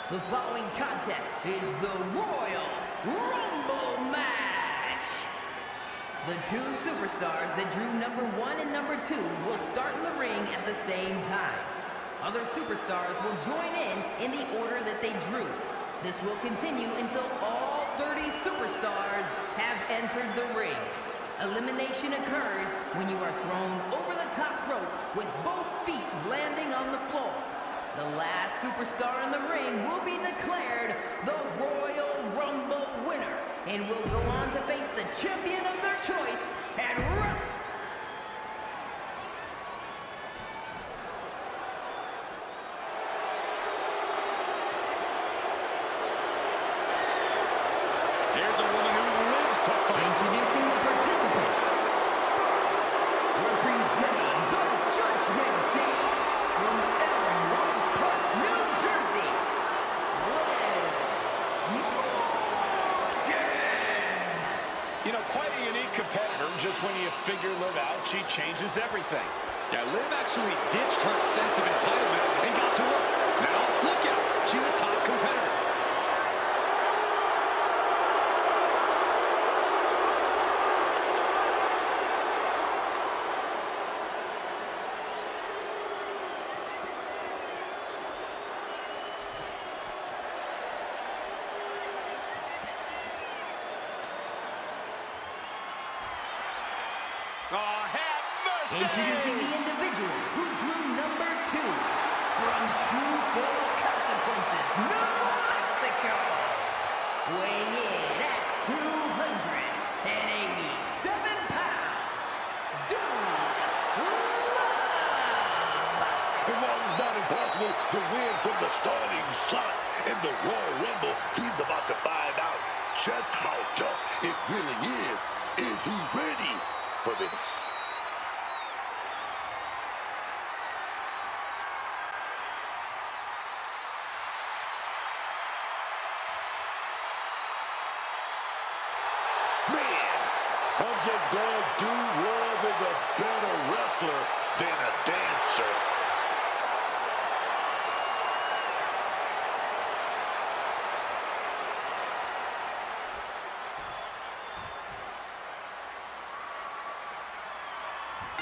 The following contest is the Royal Rumble match. The two superstars that drew number 1 and number 2 will start in the ring at the same time. Other superstars will join in the order that they drew. This will continue until all 30 superstars have entered the ring. Elimination occurs when you are thrown over the top rope with both feet landing on the floor. The last superstar in the ring will be declared the Royal Rumble winner and will go on to face the champion of their choice at WrestleMania. Here's a woman who lives to fight. Introducing the participants. First, representing the Judgment Day from New Jersey, You know, quite a unique competitor. Just when you figure Liv out, she changes everything. Yeah, Liv actually ditched her sense of entitlement and got to work. Now, look at her. She's a top competitor. Introducing the individual who drew number 2 from True Full Consequences, New Mexico, weighing in at 287 pounds, Dude Love. And while it's not impossible to win from the starting slot in the Royal Rumble, he's about to find out just how tough it really is. Is he ready for this? I'm just going to do Love is a better wrestler than a dancer.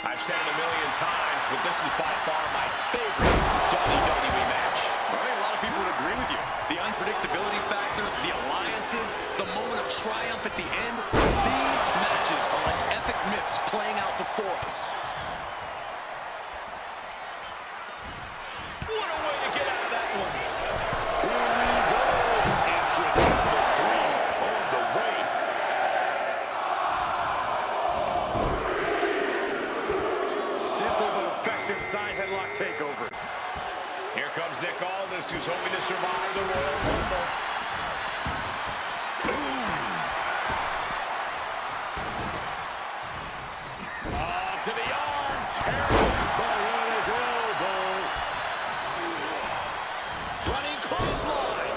I've said it a million times, but this is by far my favorite WWE match. All right, a lot of people would agree with you. The unpredictability factor, the alliances, the moment of triumph at the end. These matches are like epic myths playing out before us. What a way to get out of that one. Here we go. Entrant number 3 on the way. Simple but effective side headlock takeover. Here comes Nick Aldis, who's hoping to survive the Royal Rumble. To the arm. Bionic elbow. Running clothesline.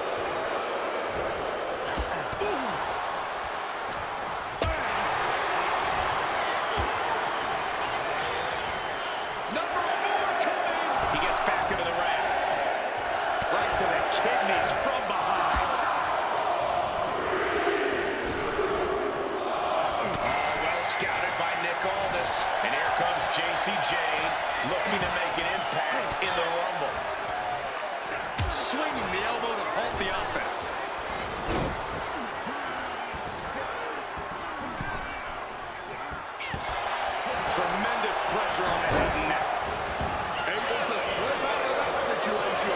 Number 4 coming. He gets back into the ring. Right to the kidneys from behind. Well scouted by Nick Aldis. And here comes J.C. Jane, looking to make an impact in the Rumble. Swinging the elbow to halt the offense. Tremendous pressure on the head and neck. Able to slip out of that situation.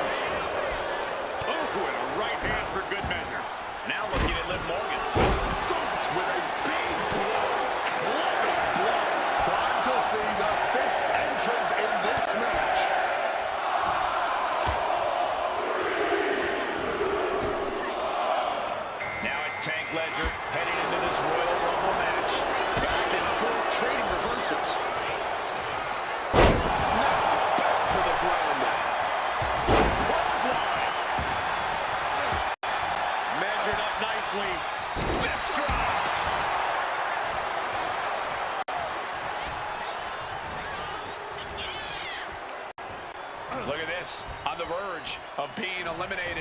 Oh, and a right hand for good measure. Now looking at Liv Morgan. Thumped with a big blow. Clubbing blow. Time to see the 5th entrance in this match. Now it's Tank Ledger heading into this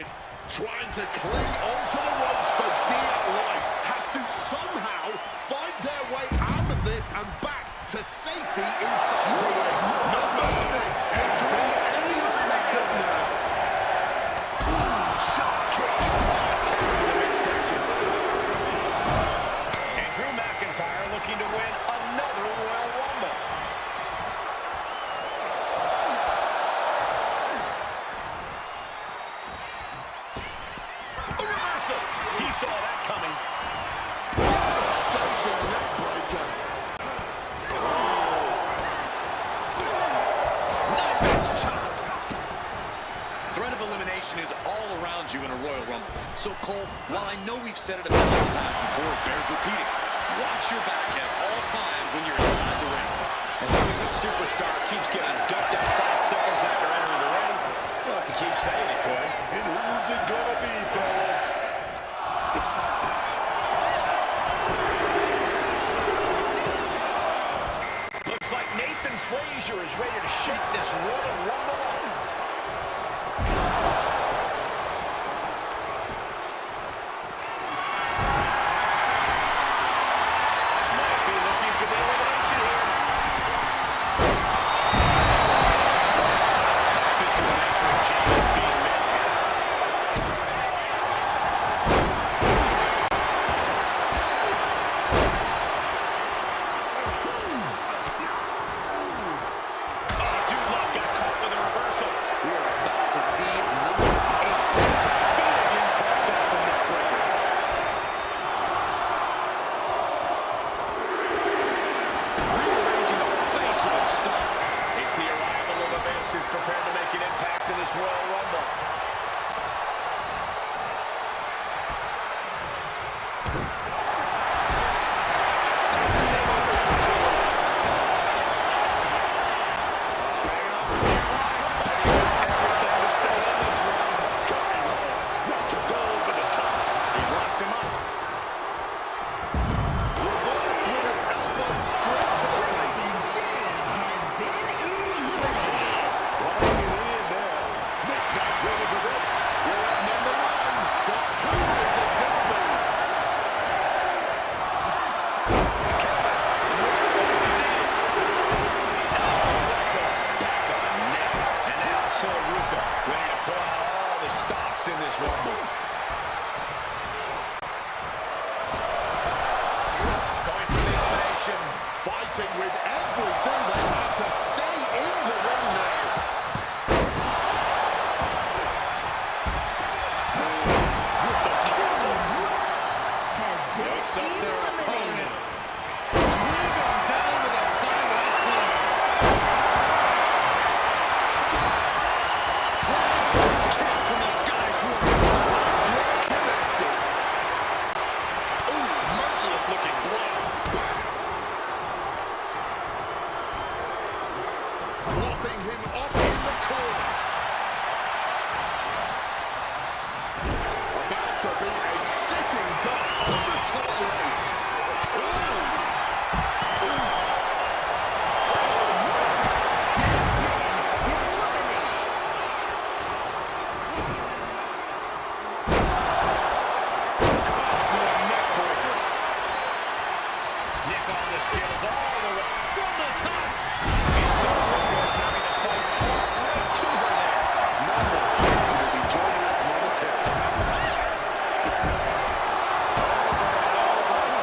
eliminated. Trying to cling onto the ropes for dear life. Has to somehow fight their way out of this and back to safety inside the ring. Number 6 entering any second now. Ooh, shot kick. Attack to the midsection. And Drew McIntyre looking to win another Royal Rumble. A reversal. He saw that coming. Devastating neck breaker. Threat of elimination is all around you in a Royal Rumble. So, Cole, while I know we've said it a million times before, it bears repeating. Watch your back at all times when you're inside the ring. As long as a superstar keeps getting ducked outside seconds after entering the ring, you'll have to keep saying it, Corey. And who's it gonna be, fellas? Looks like Nathan Frazier is ready to shake this Royal Rumble up. Might be looking for the elimination here. Physical nature of change is being made here. Oh, Dude Love got caught with a reversal. We are about to see number 8. Big impact off the neck breaker. Rearranging the face with a stomp. It's the arrival of the Miz, who's prepared to make an impact in this Royal Rumble. Everything to stay in this one. Trying hard not to go over the top. He's locked him up. Reverse with an elbow straight to the face. Has been eliminated. Lying it in now. Nick got ready for this. We're at number 9. But who is it gonna be? Back on net. And now Ruka ready to pull out all the stops in this Rumble. Going for the elimination. Fighting with everything they have to stay in the ring now. With the kill. Has been Wakes up their eliminated. opponent. Driven down with a sideways slam. Kick from the Scottish Warrior. Connected. Ooh, merciless looking blow. Propping him up in the corner. About to be a sitting duck on the top rope. Nick on the scales all the way from the top. And so Ruka's having to fight part way to her there. Number 10 will be joining us momentarily. Over and over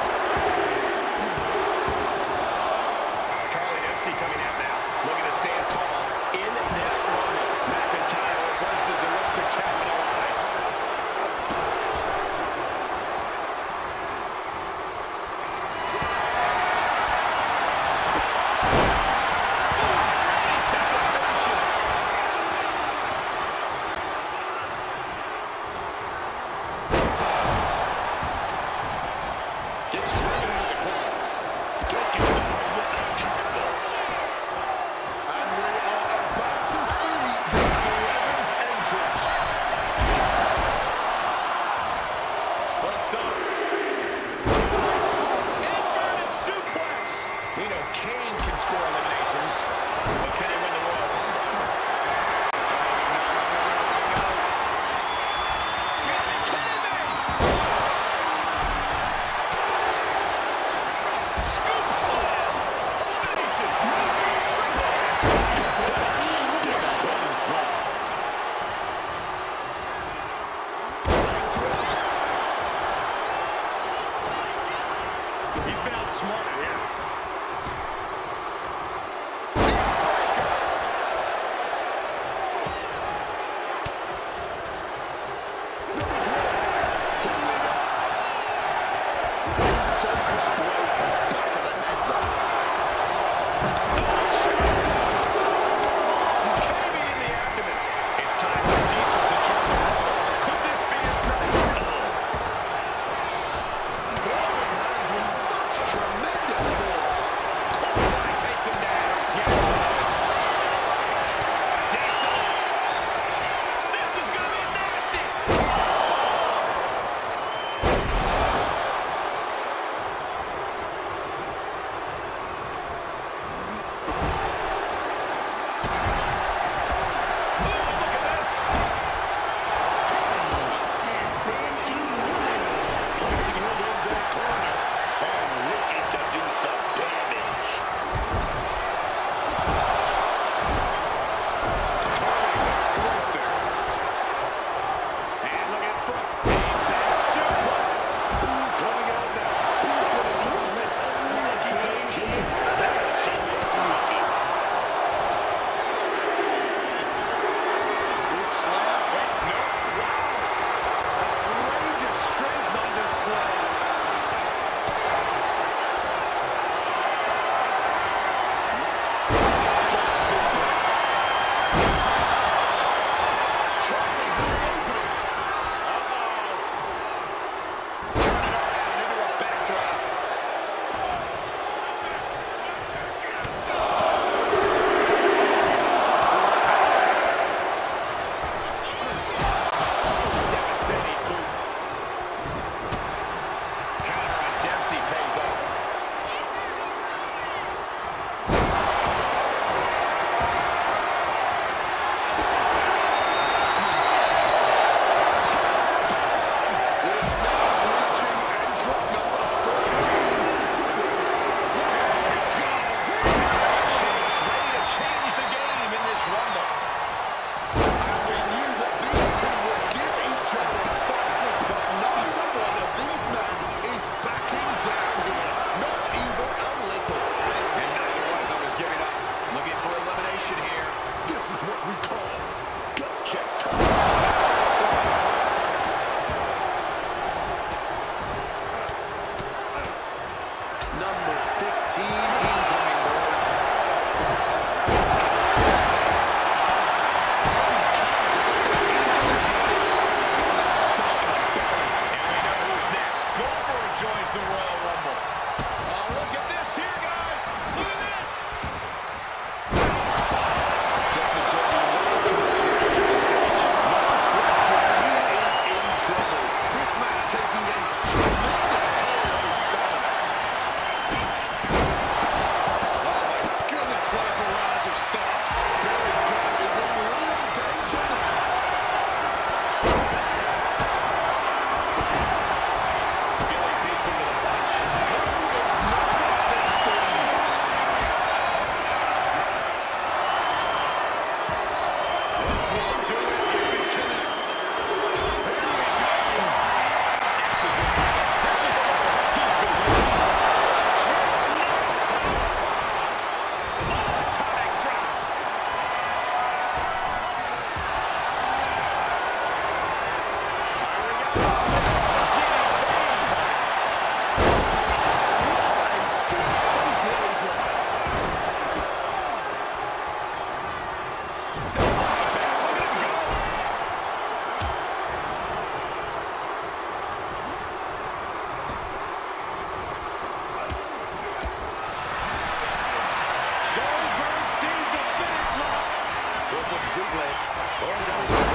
Suplex. Oh, no.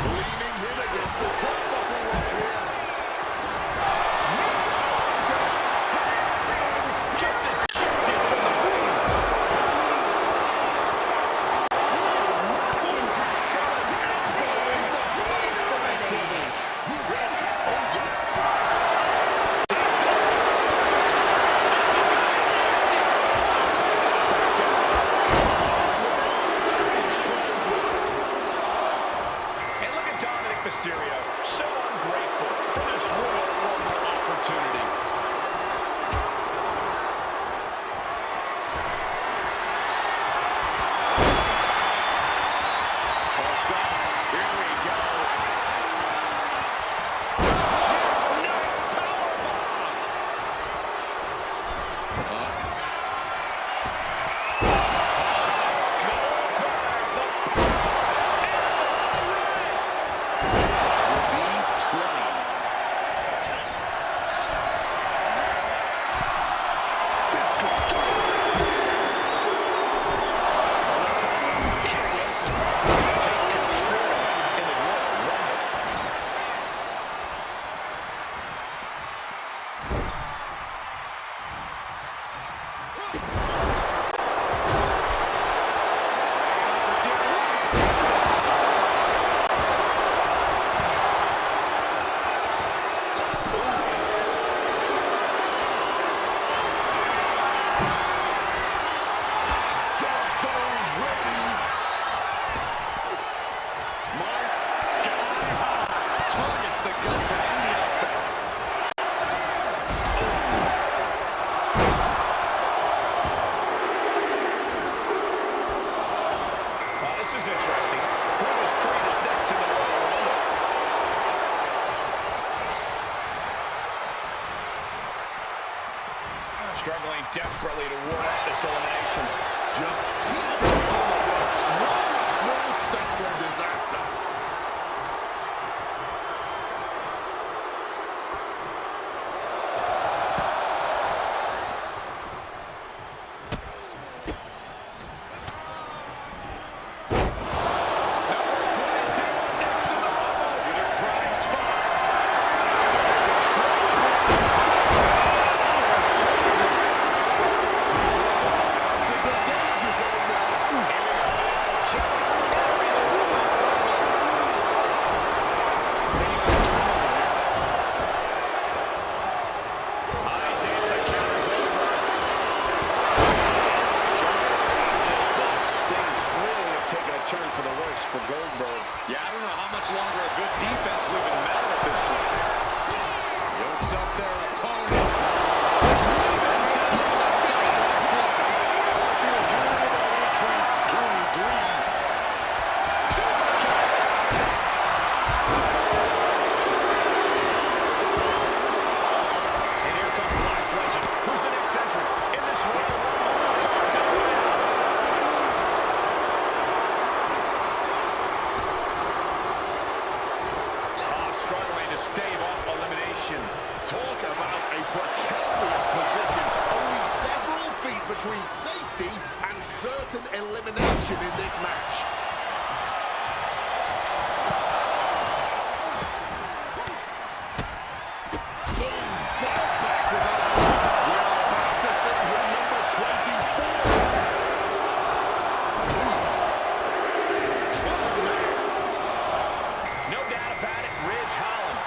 Leaning him against the turnbuckle right here. Mysterio, so ungrateful for this Royal Rumble opportunity. Oh God, here we go. Jackknife powerbomb. Struggling desperately to ward off this elimination. Just teetering on the ropes. One small step from disaster. For Goldberg. Yeah, I don't know how much longer a good defense will even matter at this point. Yokes up their opponent. Driven down the side of the floor. Feel good about entry 23. Super kick. And here comes Last Legend. Who's the next entrant in this Royal Rumble? Struggling to stave off elimination. Talk about a precarious position. Only several feet between safety and certain elimination in this match. Boom! Fought back with that. We're about to see who number 24 is. No doubt about it, Ridge Holland.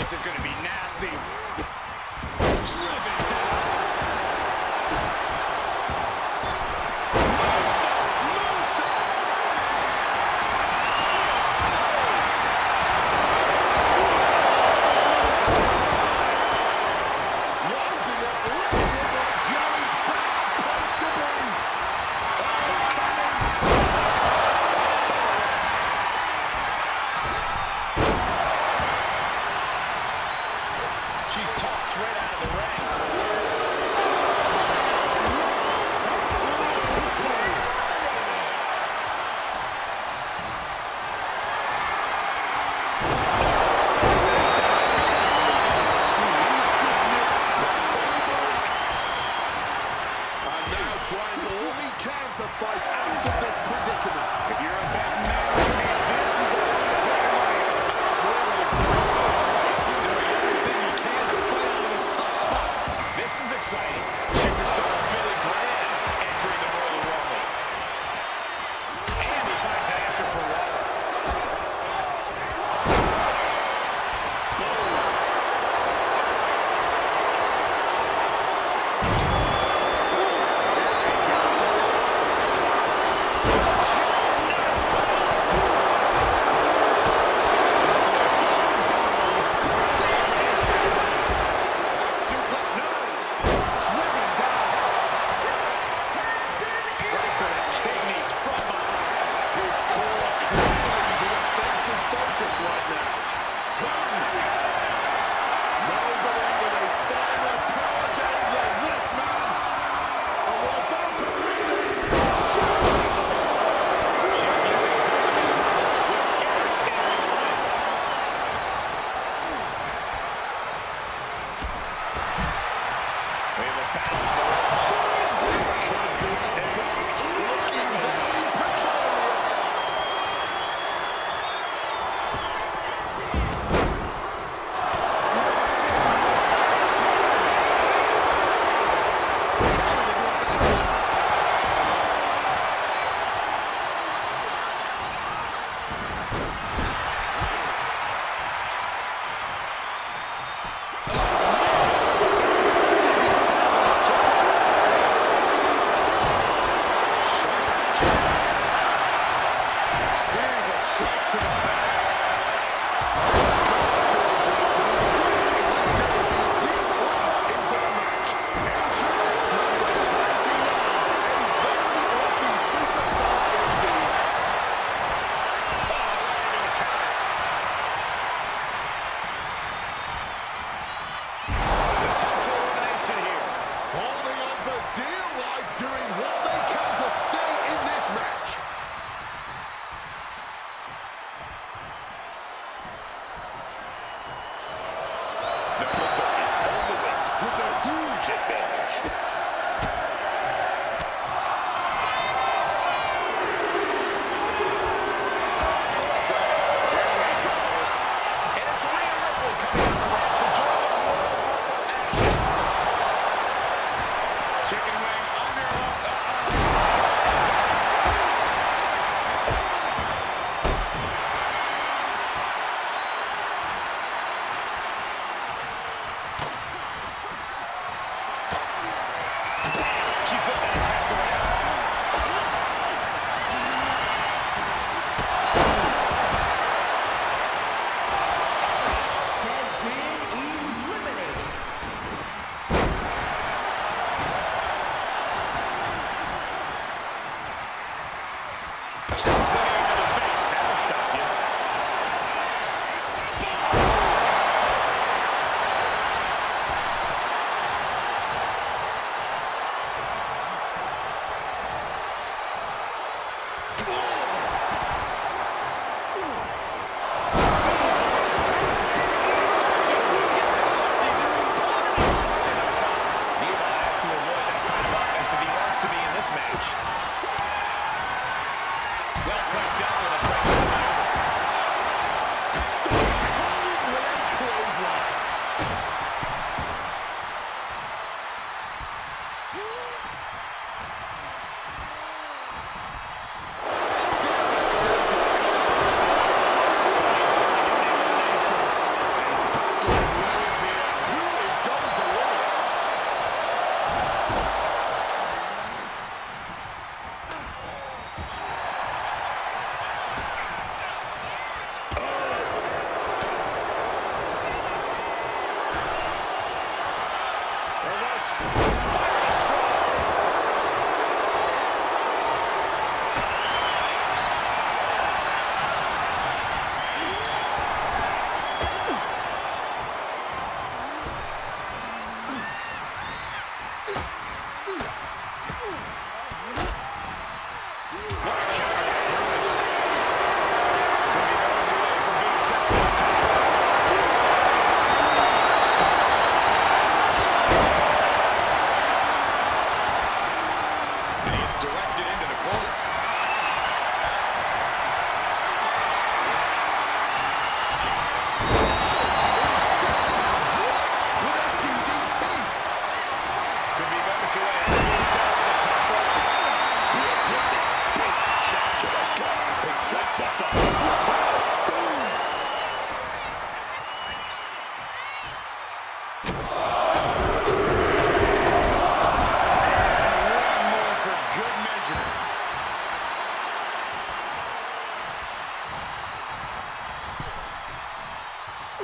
this is going to be nasty. Driven down. She's tossed right out of the ring. And now trying all he can to fight out of this predicament. If you're a betting man like me, this is the way to put your money. He's doing everything he can to fight out of this tough spot. This is exciting. Superstar Billy Graham entering the Royal Rumble. And he finds an answer for Waller. Suplex, no! Driven down. Right to the kidneys from behind. His core clearly the offensive focus right now. Nobody with a finer power game than this man. And we're about to witness We have a battle of the ropes. this could be it. Looking very precarious.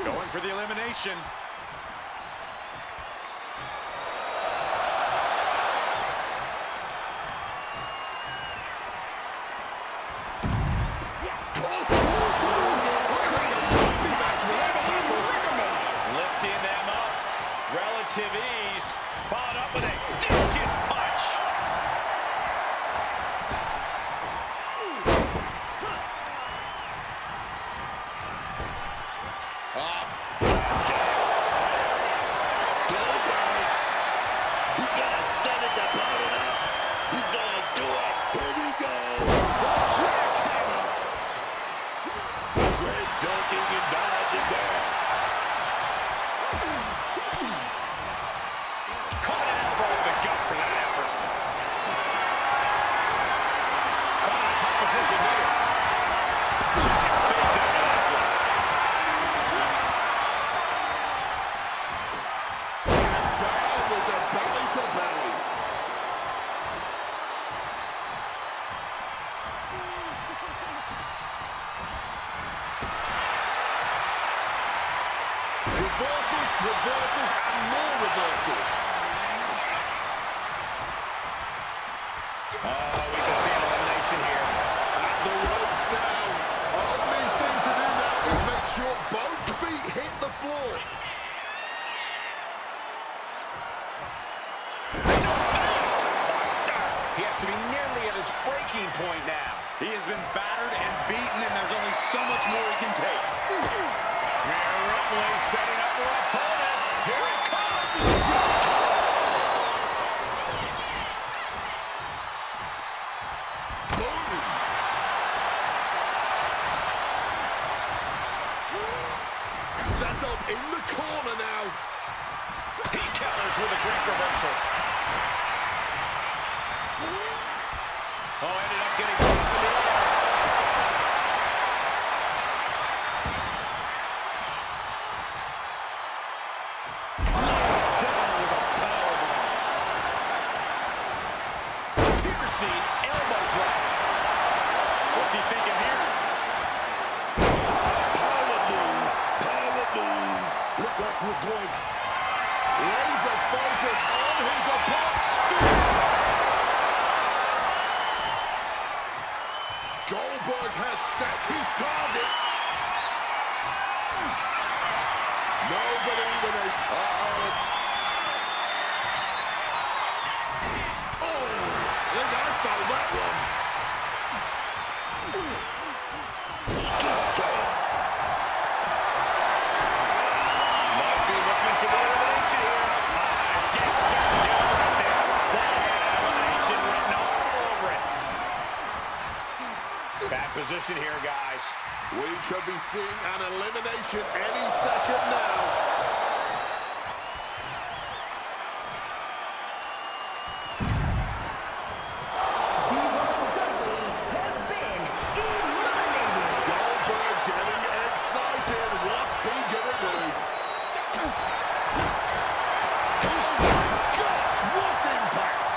Going for the elimination. Lifting them up. Relative ease. Followed up with a discus punch. He's gonna set his opponent up. He's gonna do it. Here we go. The jackhammer. Great dunking and dodging there. Caught an elbow in the gut for that effort. Caught in a tough position here. Chicken face after that one. Down with the belly to belly. Reversals, reversals, and more reversals. Oh, we can see an elimination here. At the ropes now. Only thing to do now is make sure both feet hit the floor. Buster. He has to be nearly at his breaking point now. He has been battered and beaten, and there's only so much more he can take. Rhea Ripley setting up her opponent. Here it comes. Boom. Set up in the corner now. He counters with a great reversal. Oh, ended up getting caught in the air. Down with a powerbomb. Piercing elbow drop. What's he thinking here? Power move. Power move. Look like we're going. Laser focus on his opponent. Goldberg has set his target. Nobody with a... Oh, I think I found that one. Might be looking for the elimination here. Escape certain do it right there. That had elimination written all over it. Bad position here, guys. We could be seeing an elimination any second now. Goldberg getting excited. What's he gonna do? Oh my gosh, what impact!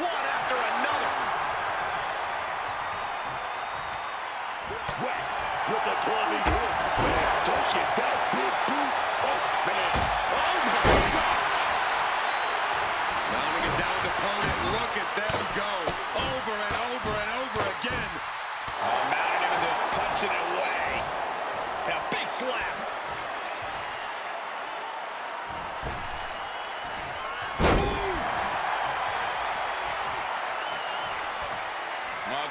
One after another. Whack with a clubbing hook. Man, don't get that big boot. Oh, man. Oh my gosh! Mounting a downed opponent. Look at them go. Over and over and over again. Mounting him and just punching it away. And a big slap.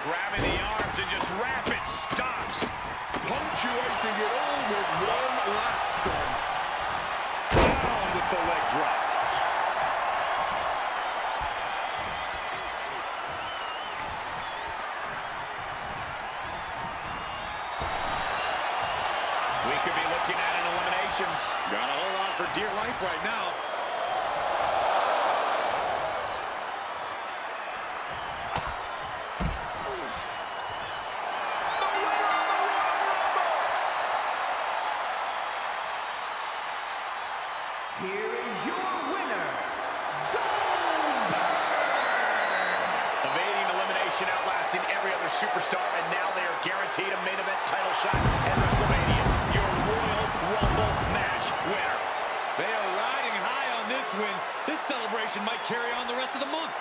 Grabbing the arms and just rapid stops. Punctuating it all with one last stomp. Down with the leg drop. We could be looking at an elimination. Gotta hold on for dear life right now. Here is your winner, Goldberg! Evading elimination. superstar, and now they are guaranteed a main event title shot at WrestleMania. Your Royal Rumble match winner. They are riding high on this win. This celebration might carry on the rest of the month.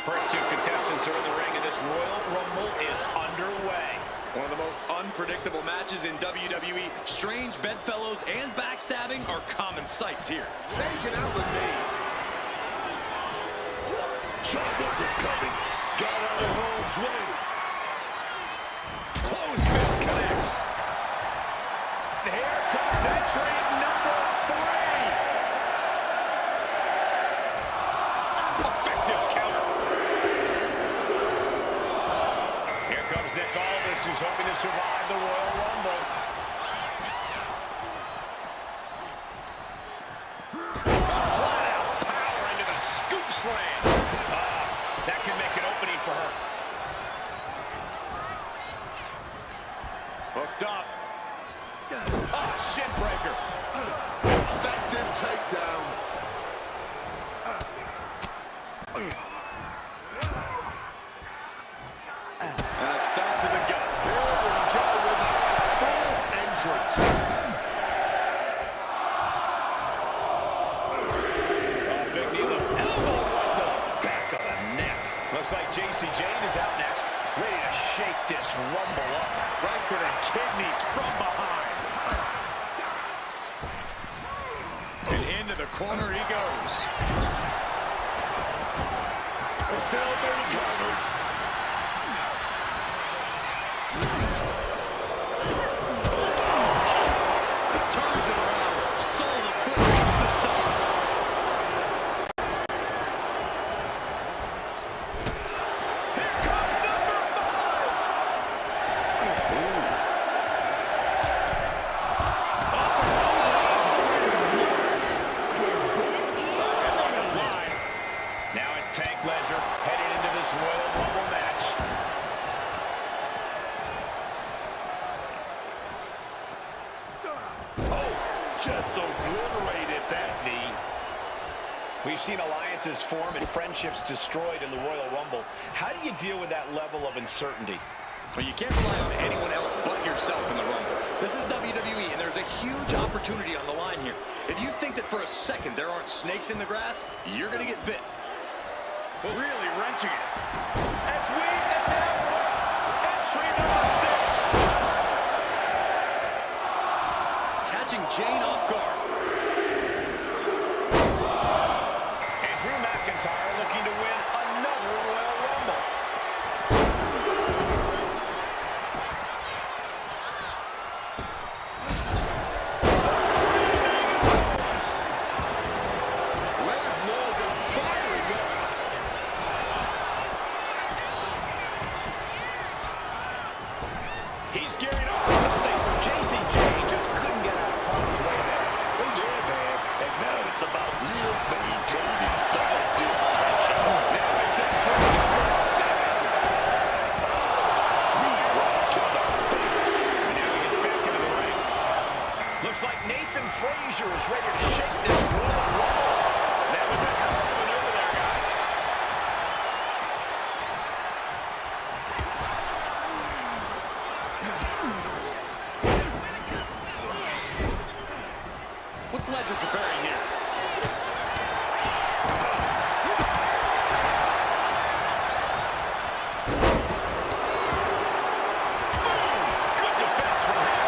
First two contestants are in the ring, and this Royal Rumble is underway. One of the most unpredictable matches in WWE. Strange bedfellows and backstabbing are common sights here. Taking out the knee. Shotgun's coming. Got out of harm's way. Closed fist connects. Here comes entry number 3. Effective counter. Here comes Nick Aldis, who's hoping to survive the Royal Rumble. Flat out power into the scoop slam. That can make an opening for her. Hooked up. Shin breaker. Effective takedown. And a stop to the gut. Here we go with our fourth entrance. Big knee, elbow right to the back of the neck. Looks Looks like JC Jane is out next, ready to shake this Rumble up. Right to the kidneys from behind. And into the corner he goes. Still many counters. Turns it around. Sole of foot meets the stomach. Here comes number 5. Now it's Tank Ledger headed into this Royal Rumble match. Oh, just obliterated that knee. We've seen alliances form and friendships destroyed in the Royal Rumble. How do you deal with that level of uncertainty? Well, you can't rely on anyone else but yourself in the Rumble. This is WWE, and there's a huge opportunity on the line here. If you think that for a second there aren't snakes in the grass, you're going to get bit. Really wrenching it. As we and now entry number 6. Catching Jane off guard. And Drew McIntyre looking to win another Royal Rumble. Liv Morgan firing up. He's gearing up for something. JC Jane just couldn't get out of harm's way there. Oh, yeah, man. And now it's about Liv maintaining some of this pressure. Now it's entry number 7. Knee right to the face. And now he gets back into the ring. Looks like Nathan Frazier is ready to shake this Royal Rumble. That was a hell of a maneuver there, guys. What's Ledger preparing here? Good defense from him.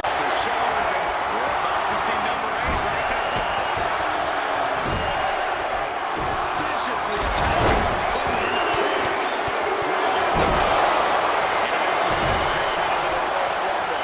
The shoulders, and we're about to see number 8 right now. Viciously attacking his opponent. Introducing his entrant into the Royal Rumble.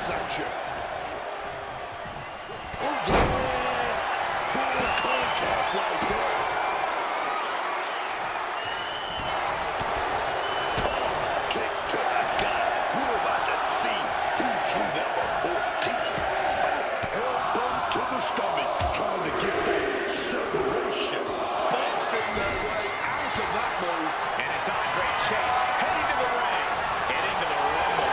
midsection. Oh, yeah. Good contact right there. Kick to the gut. We're about to see who drew number 14. Elbow to the stomach, trying to get that separation. Boxing their way out of that move. And it's Andre Chase heading to the ring and into the Rumble.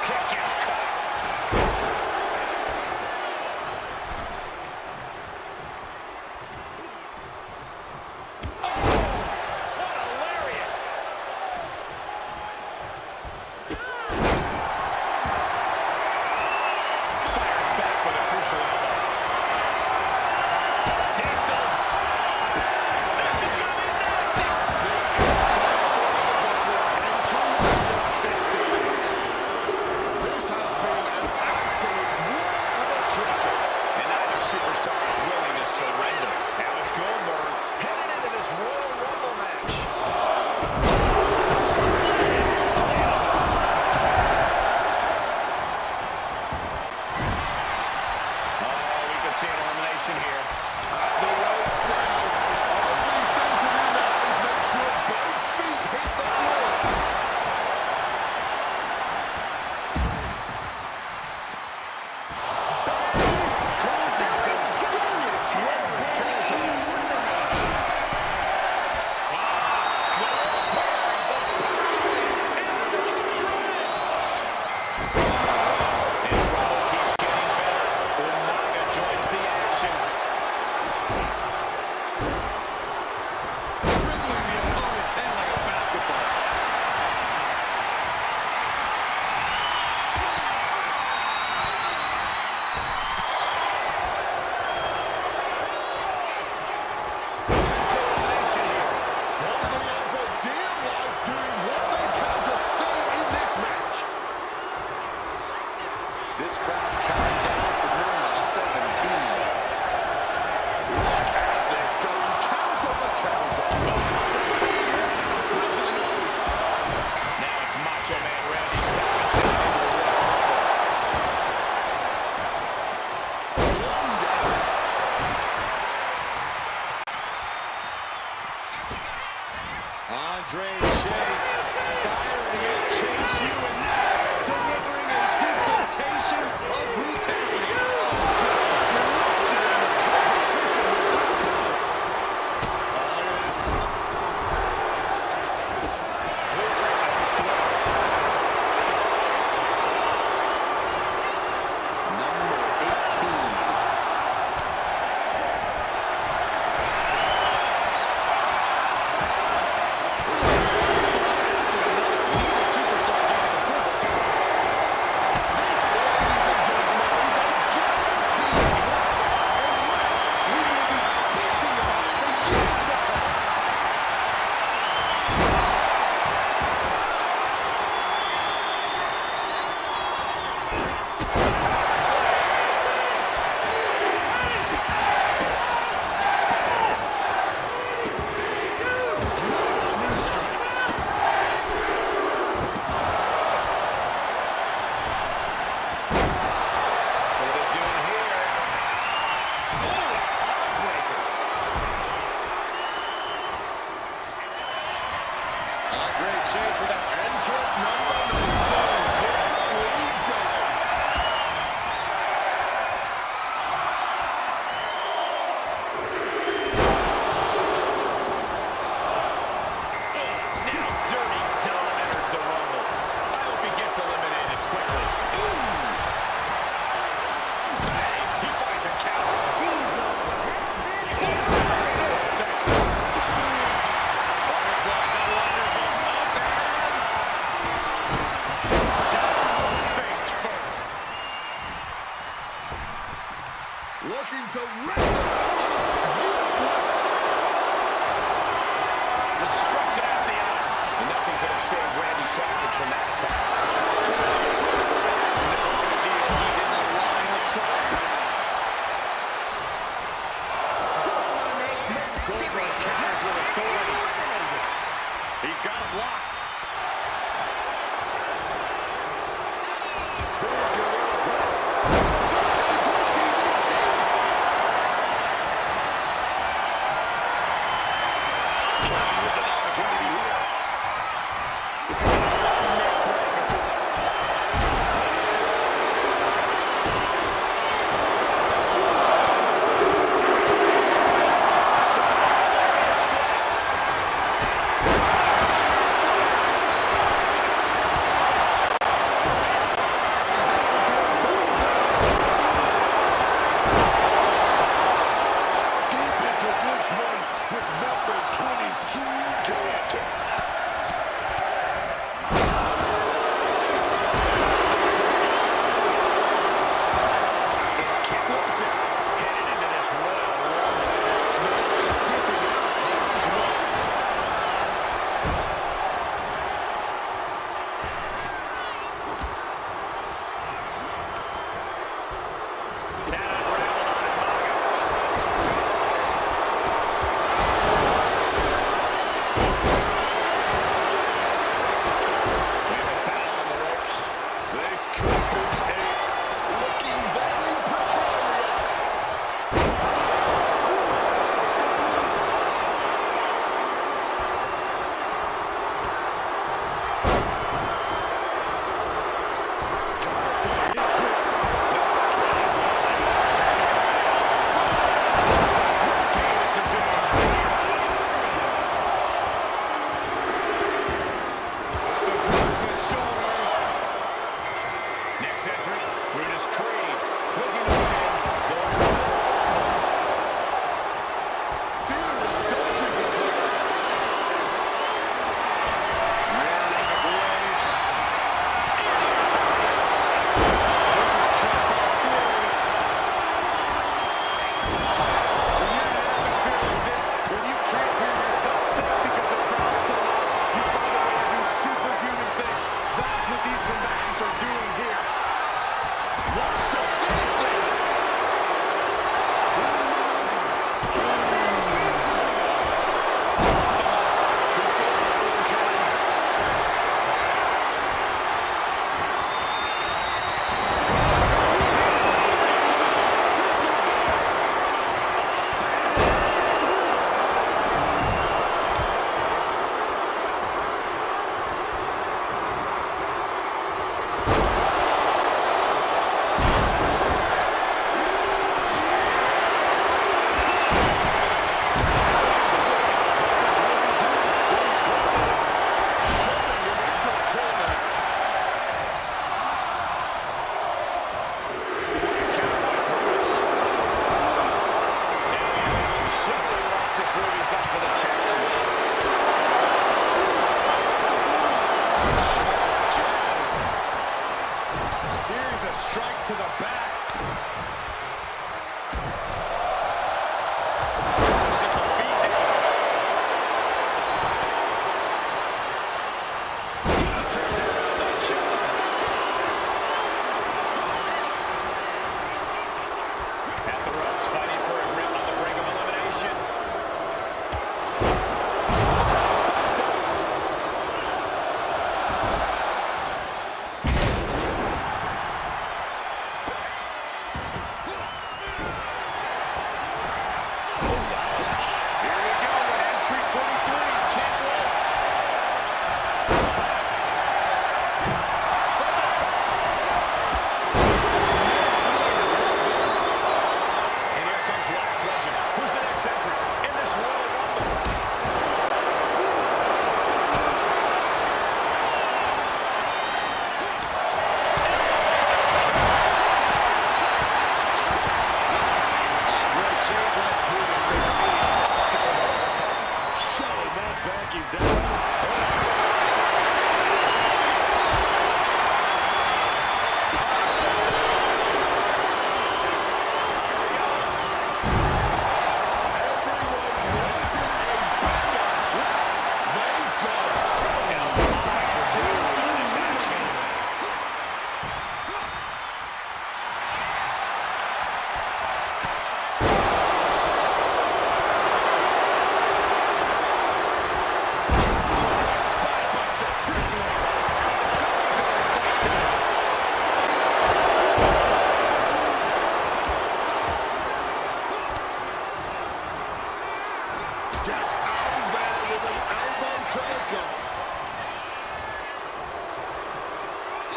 Kick gets caught. What a lariat! Fires back with a crucial elbow. Diesel. This is gonna be nasty. This is far from over with entry number 15. This has been an absolute war of attrition. And neither superstar is willing to surrender. Now it's Goldberg headed into this Royal Rumble match. Oh, we could see an elimination here. At the ropes now. Only thing to do now is make sure both feet hit the floor. Causing some serious wear and tear to the His Rumble keeps getting better. Umaga joins the action. Dribbling the opponent's head like a basketball. Potential elimination here. holding out for dear life, doing what they can to stay in this match. This crowd's counting down for number 17. Look at this, going counter for counter. Now it's Macho Man Randy Savage heading into the Royal Rumble. One down. Andre Chase firing at Chase U and now delivering a dissertation of brutality. Just bludgeoning the competition with that blow. Number 18. This, ladies and gentlemen, is a guaranteed classic, a match we will be speaking about for years to come. Knee strike. What are they doing here? Oh, heartbreaker. Andre Chase with a Entrant number 19. Here we go. Now Dirty Dom enters the Rumble. I hope he gets eliminated quickly. Hey, he finds a counter. Takes him out. Effective. Butterfly no longer up and down face first. Looking to wreck the useless. Destruction out the arm. And nothing could have saved Randy Savage from that attack. No idea he's in the line of fire. Goldberg counters with authority. He's got him locked. This could be it. Looking very precarious. Strikes to the back.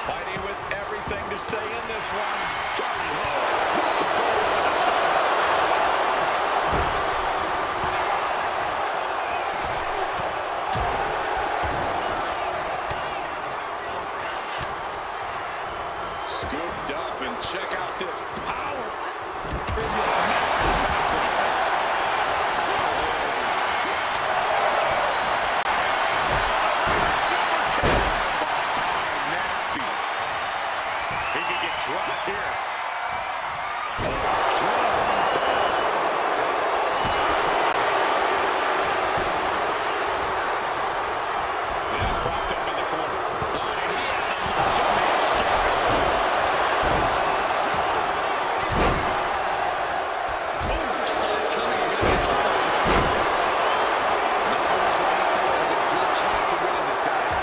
Fighting with everything to stay in this one. Scooped up, and check out this power. Dropped here. Propped up in the corner. And he had the Macho Man scared. Oh, saw it coming. Number 24 has a good chance of winning this, guys.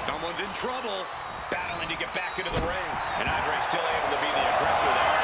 Someone's in trouble. Battling to get back into the ring. And Andre still able to be the aggressor there.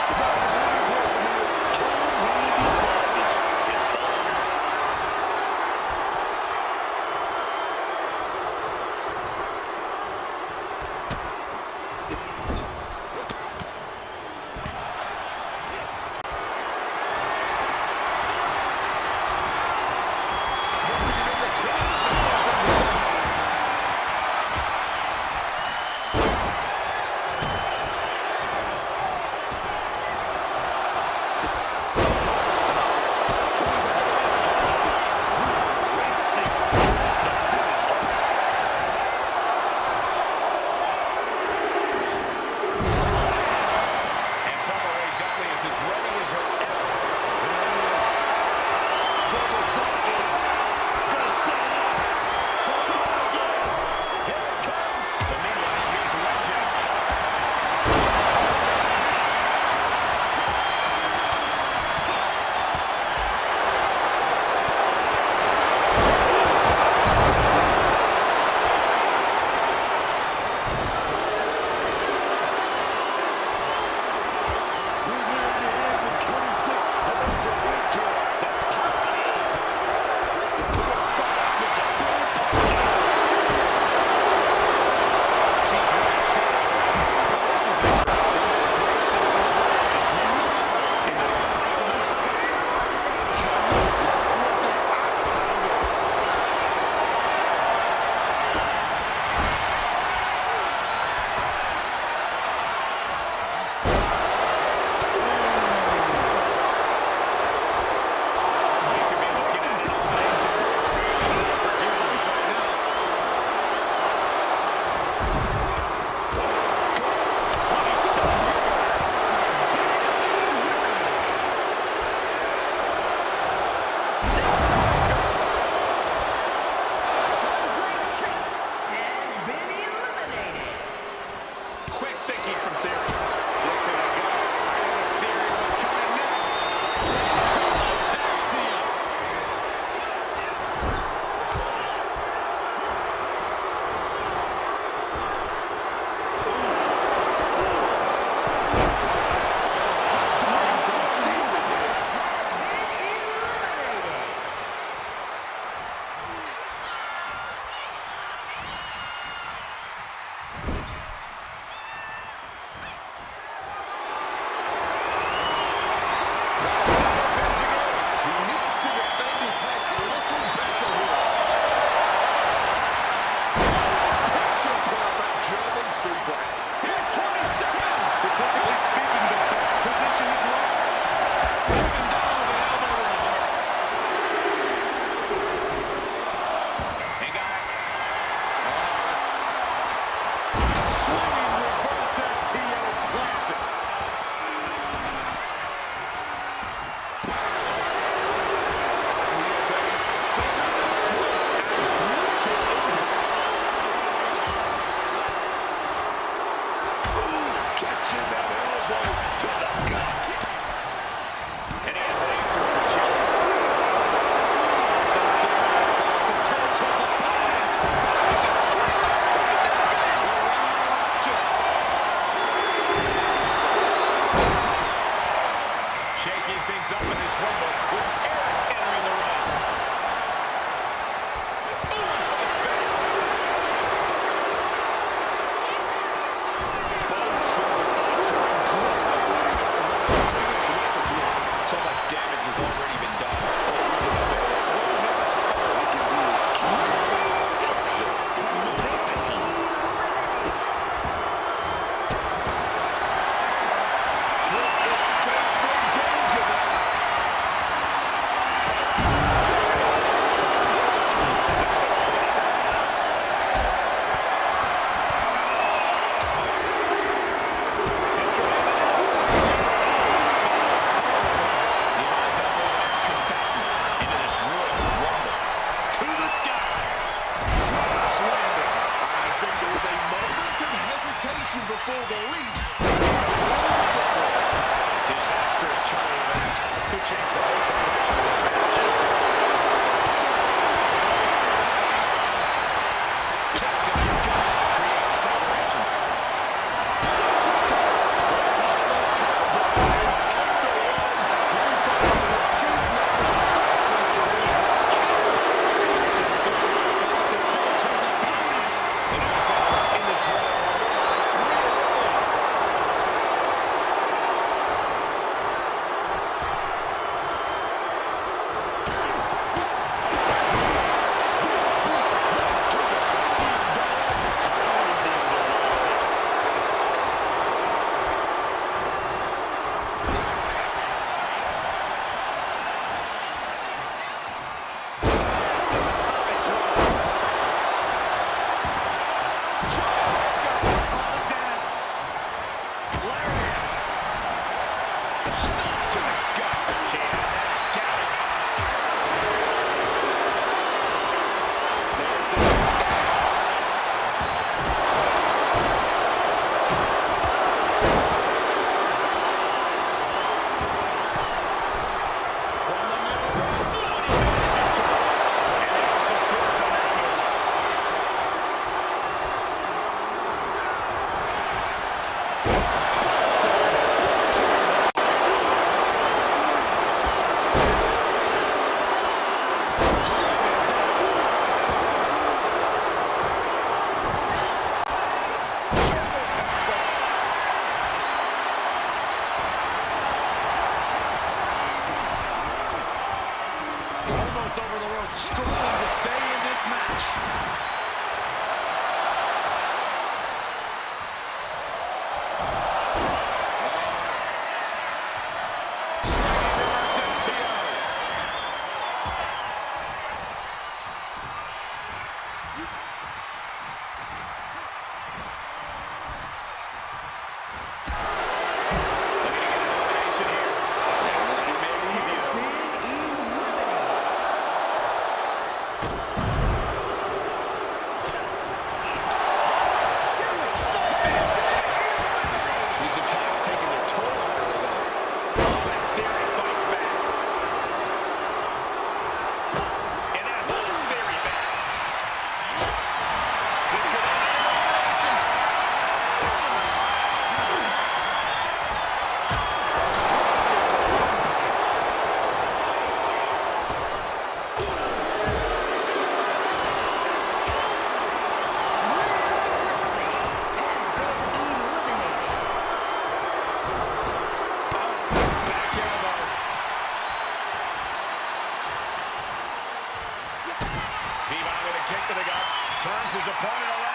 P-Bomb with a kick to the guts. Turns his opponent around.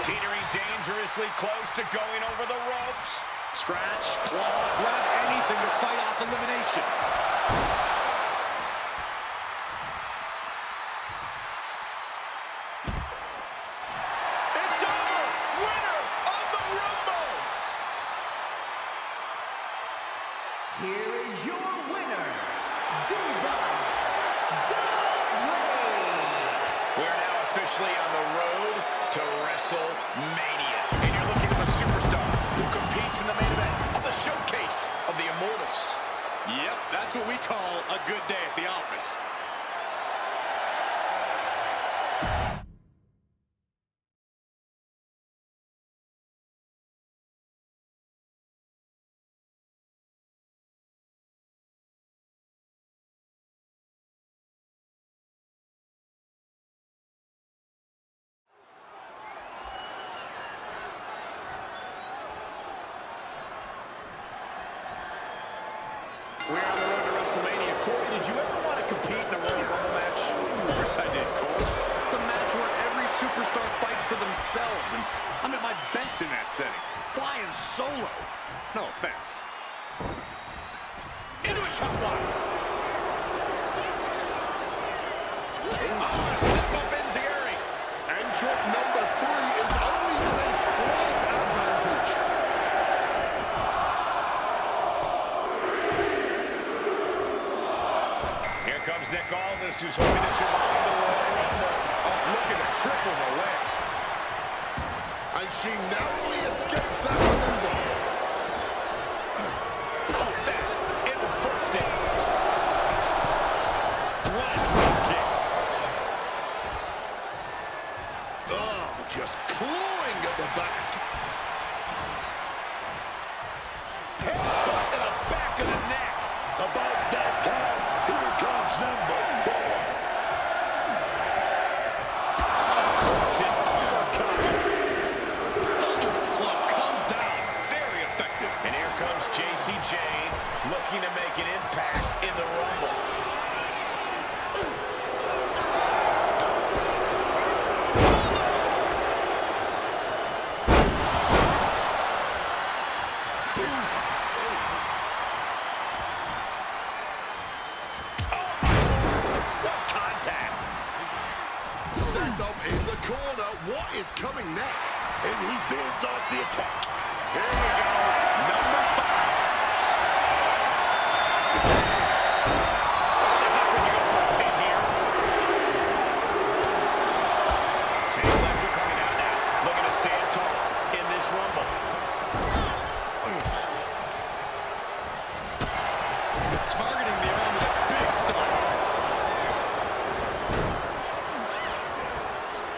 Teetering dangerously close to going over the ropes. Scratch, claw, grab anything to fight off elimination. It's over! Winner of the Rumble! Here is your winner, WWE. We're now officially on the road to WrestleMania. And you're looking at a superstar who competes in the main event of the showcase of the Immortals. Yep, that's what we call a good day at the office. We're on the road to WrestleMania. Cole, did you ever want to compete in a Royal Rumble match? Of course I did, Cole. It's a match where every superstar fights for themselves, and I'm at my best in that setting. Flying solo. No offense. Into a chop block. Step up Enziguri. Entrant number 3 is only in a slight advantage. Here comes Nick Aldis, who's hoping to survive the Royal Rumble. Looking to triple the win. And she narrowly escapes that maneuver. Caught that in the first hit. What a drop kick. Oh, just clawing at the back. Headbutt to the back of the neck. About that time, here comes number 4. Crushing uppercut. Thunderous club comes down. Very effective. And here comes JC Jane, looking to make an impact in the Rumble. What contact? Set up in the corner. What is coming next? And he fends off the attack. Here we go. Number 5. Would you go for a pin here? Take Ledger coming out now, looking to stand tall in this Rumble. Targeting the arm with a big stomp.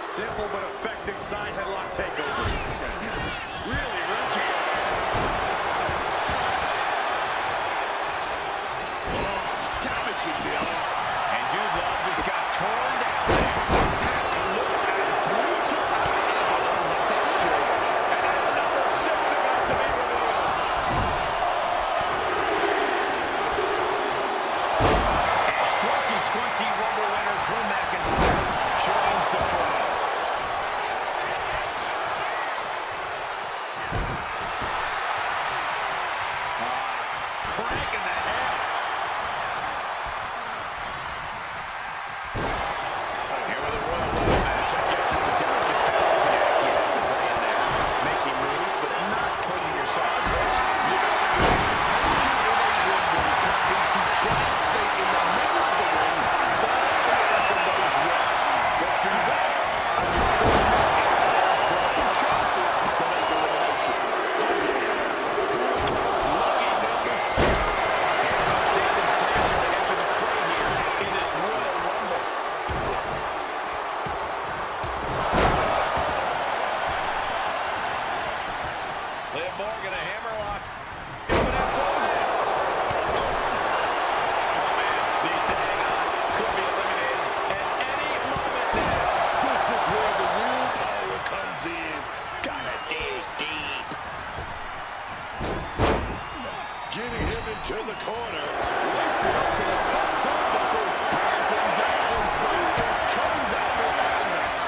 Simple but effective side headlock takeover. Really wrenching. Morgan, a hammerlock. This. Oh, man, needs to hang on. Could be eliminated at any moment now. This is where the real power comes in. Gotta dig deep. Getting him into the corner. Lifted up to the top turnbuckle. Counting down. Is coming down the line next.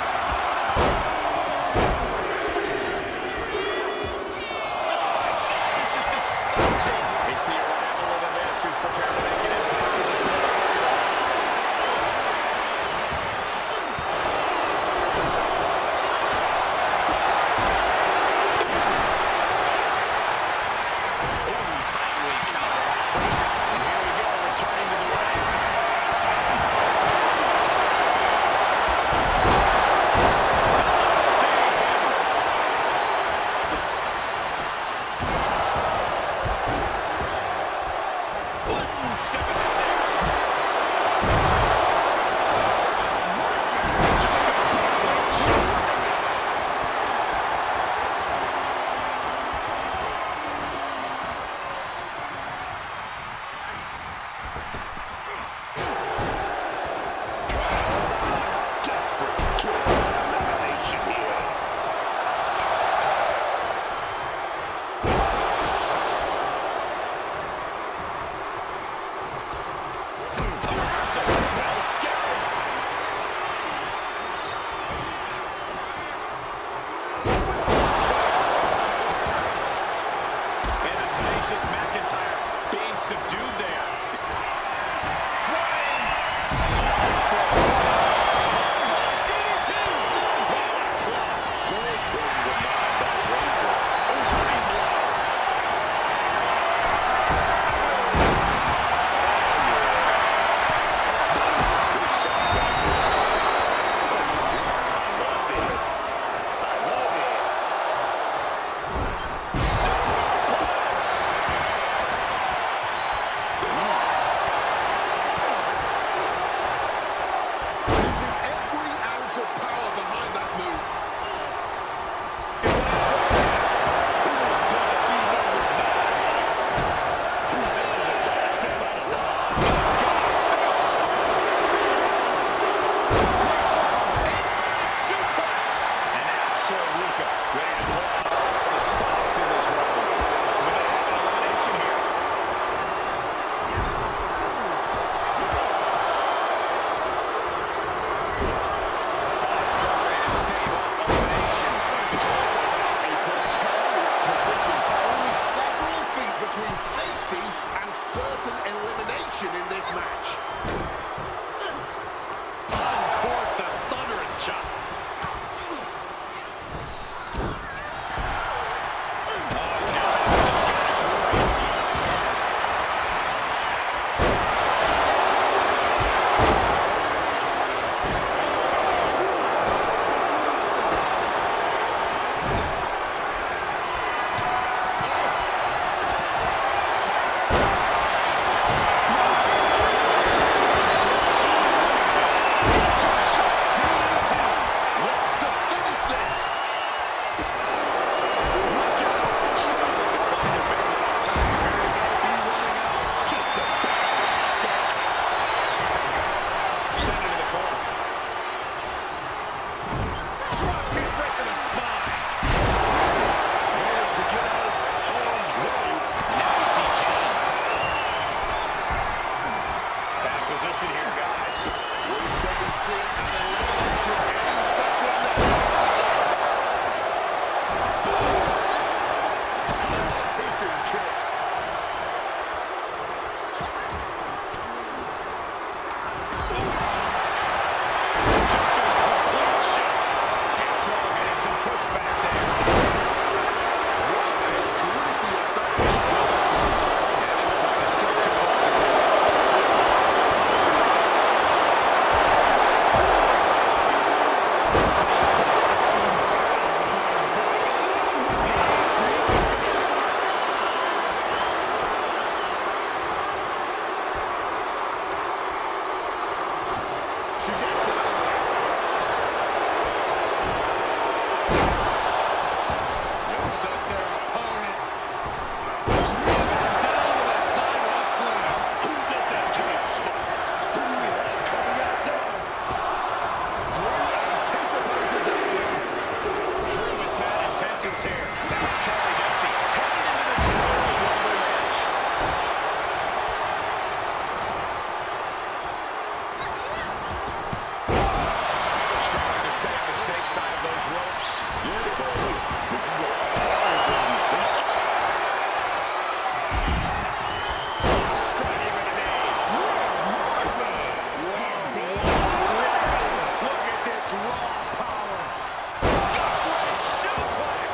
happens here. That was Charlie Dempsey heading into this Royal Rumble match. Starting to stay on the safe side of those ropes. Yeah, Cole, this is a lot harder than you think. Striking with a knee. Look at this raw power. Gut-wrench suplex.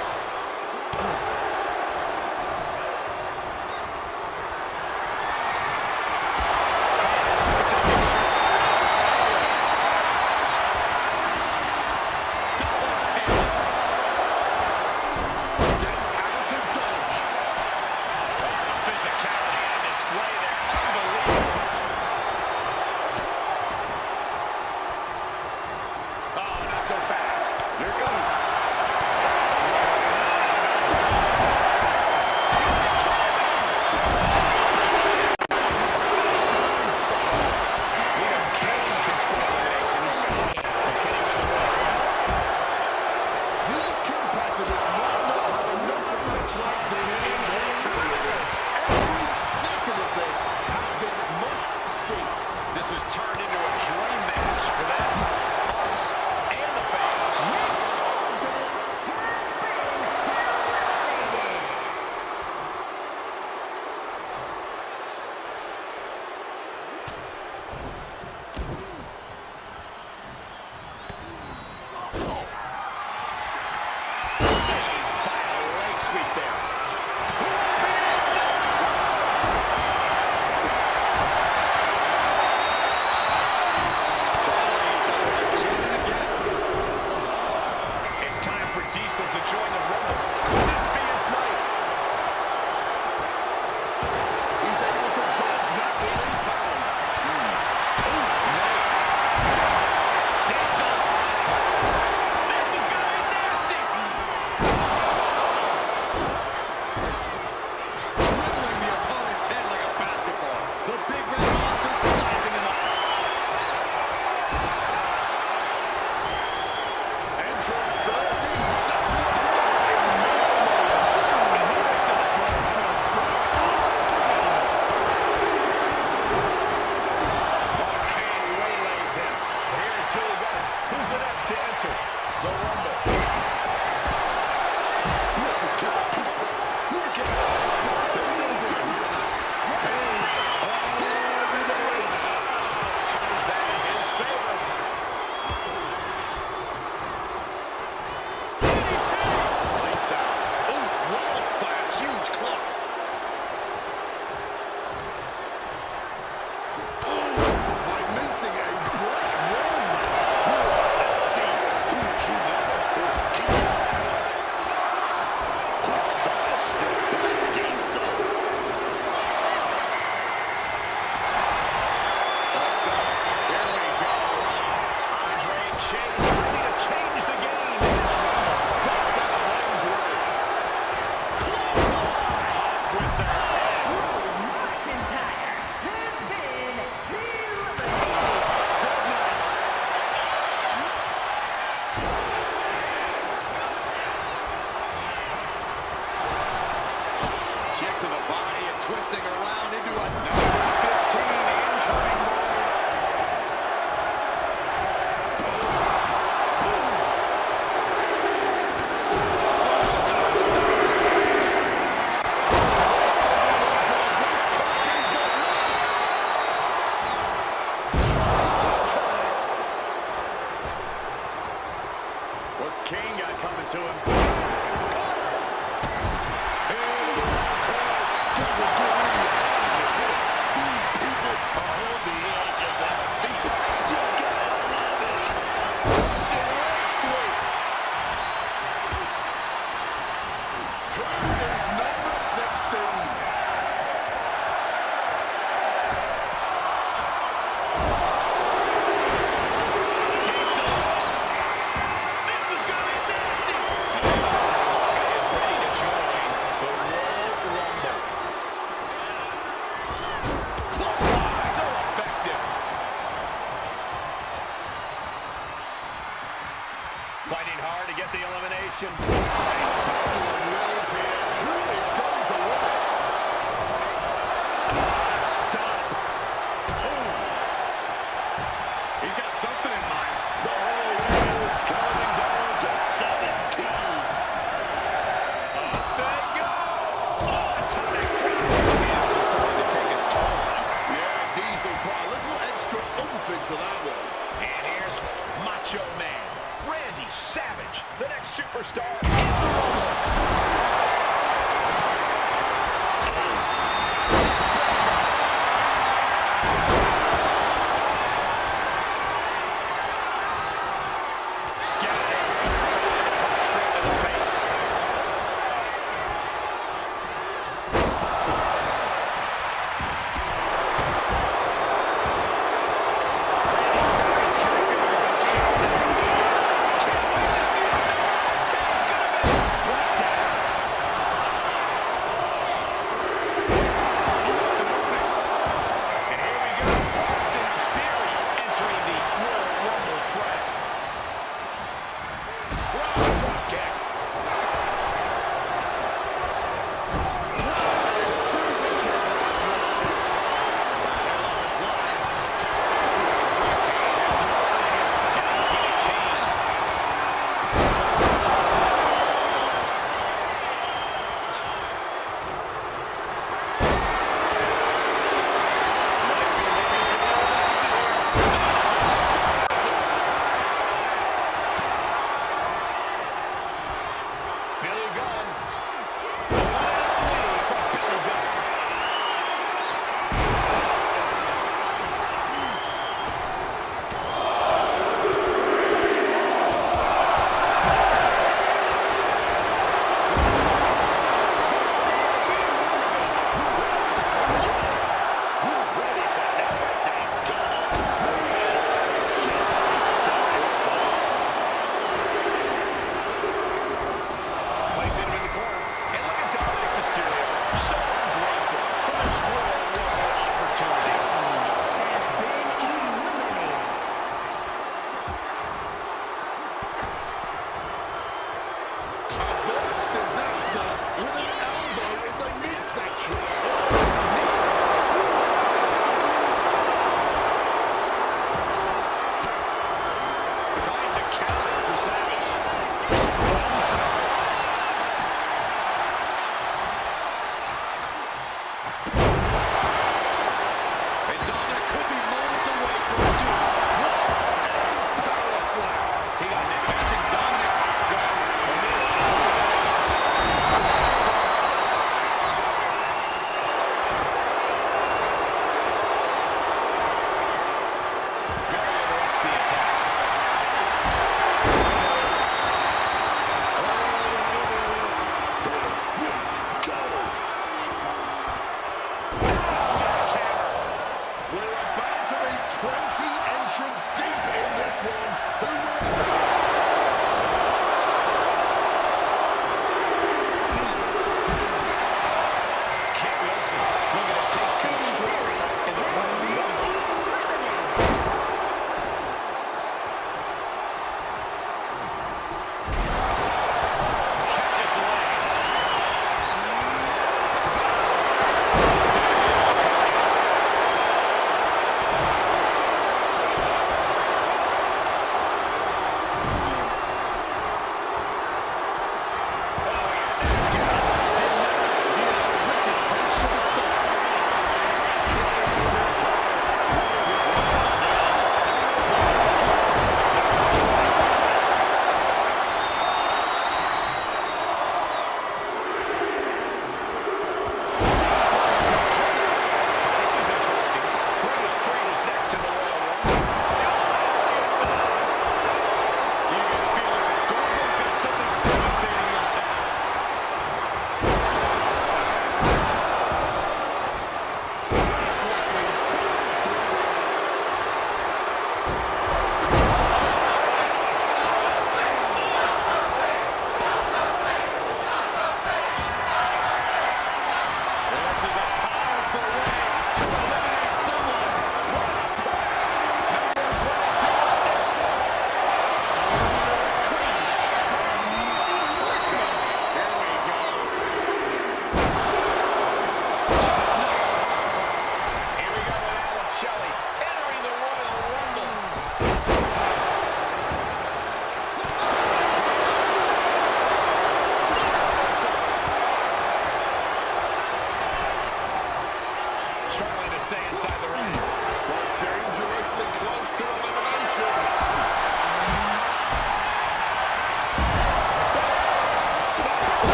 Gets out of dodge. The physicality on display there. Unbelievable. Oh, not so fast. Here it goes. These competitors might not have another match like this in their careers. Every second of this has been must-see. This has turned into a dream match for them, us, and the fans. Saved by a leg sweep there. It's time for Diesel to join the Rumble. Could this be his night? He's able to dodge that one in time. Diesel! This is gonna be nasty! Dribbling the opponent's head like a basketball. The big red monster sizing him up. Entering 36 in Kane waylays him. Here's Billy Gunn. Who's the next to enter the Rumble? Look at that, people. Look at that. Turns that in his favor. Lights out. Ooh, rolled by a huge club. by meeting a brick wall. Let's see who truly quick side step by Diesel. Here we go. Andre Chase ready to change the game in this Rumble. That's out of harm's way. With their head. McIntyre has been eliminated. Kick to the body and twisting around into a number 15 incoming, boys. Stop, stop, stop. What's Kane got coming to him? These people are on the edge of their seats. You gotta love it. Russian leg sweep. There's number 16. This is gonna be nasty. Is ready to join the Royal Rumble. Clothesline, so effective. Fighting hard to get the elimination.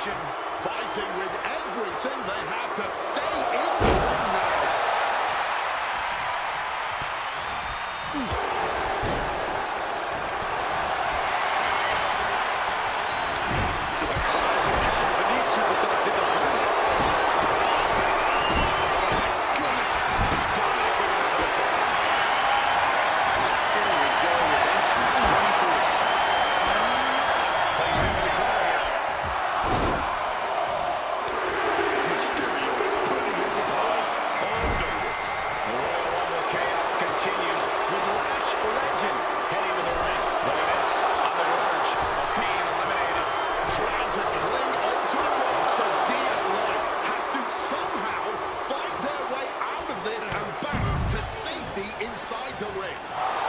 submission. Fighting with everything they have to stay in the ring now.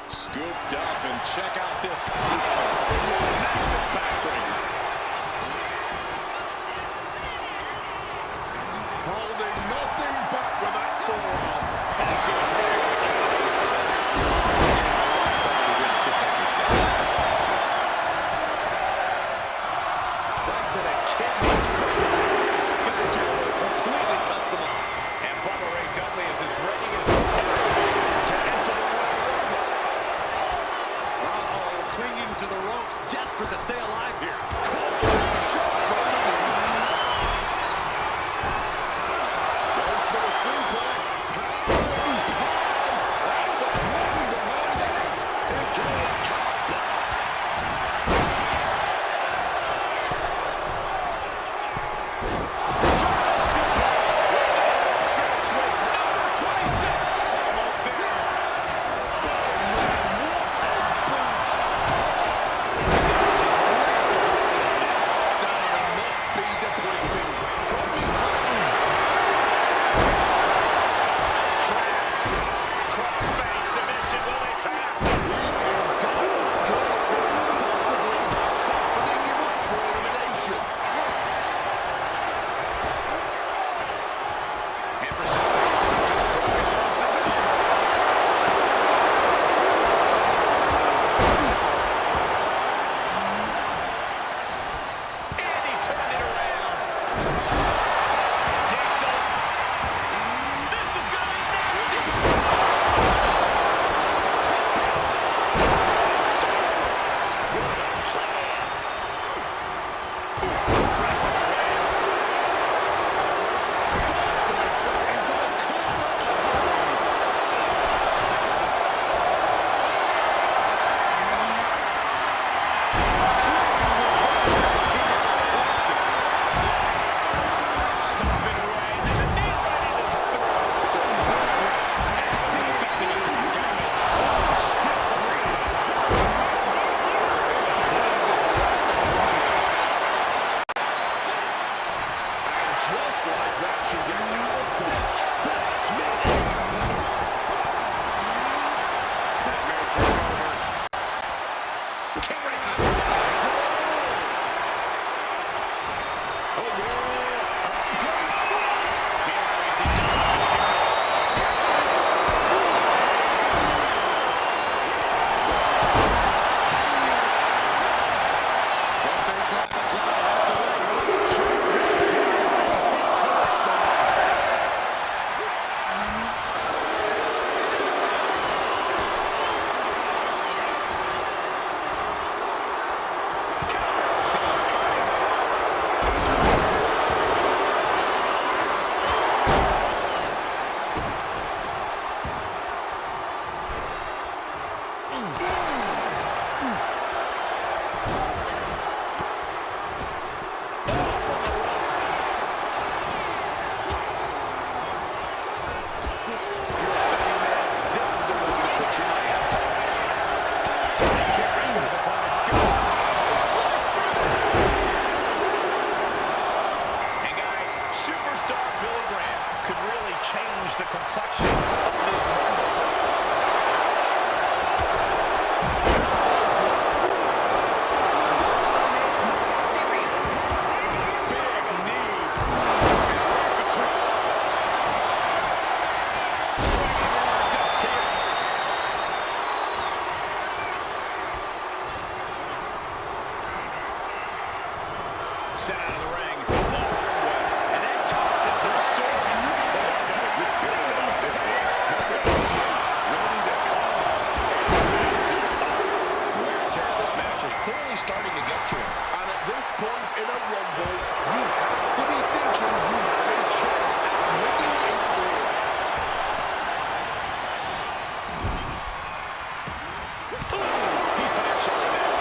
Scooped up, and check out this massive backbreaker. Holding nothing back with that forearm. Right to the kidneys. Back elbow completely cuts them off. And Bubba Ray Dudley is as ready as to enter the Royal Rumble. Clinging to the ropes, desperate to stay alive here. complexion of this Rumble. Sent out of the ring. And then toss it. They're soaring. Good feeling about this one. Ready to come out. Wear and tear of this match is clearly starting to get to him. And at this point in a Rumble, you have to be thinking you have a chance at winning it all. He finished on that.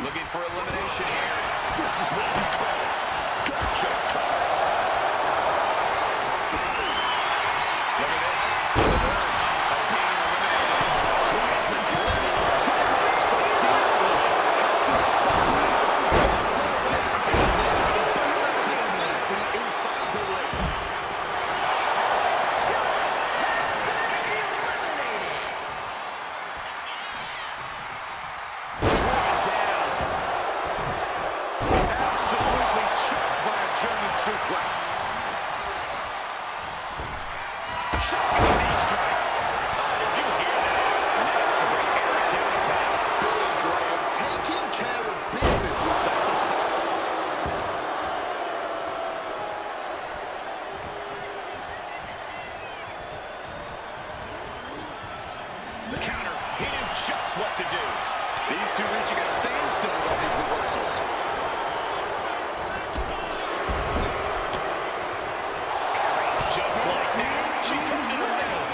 Looking for elimination here. This is what we call gotcha time. Look at this. On the verge of being eliminated. Trying to claim 2 minutes for deal. Has to somehow find their way out of this and back to safety inside the ring. Absolutely checked by a German suplex. Shotgun knee strike. Did you hear that? Managed to bring Eric down a pad. Big Ram taking care of business with that attack. The counter. He knew just what to do. These two reaching a standstill with all these reversals. Just like that, she turned it around.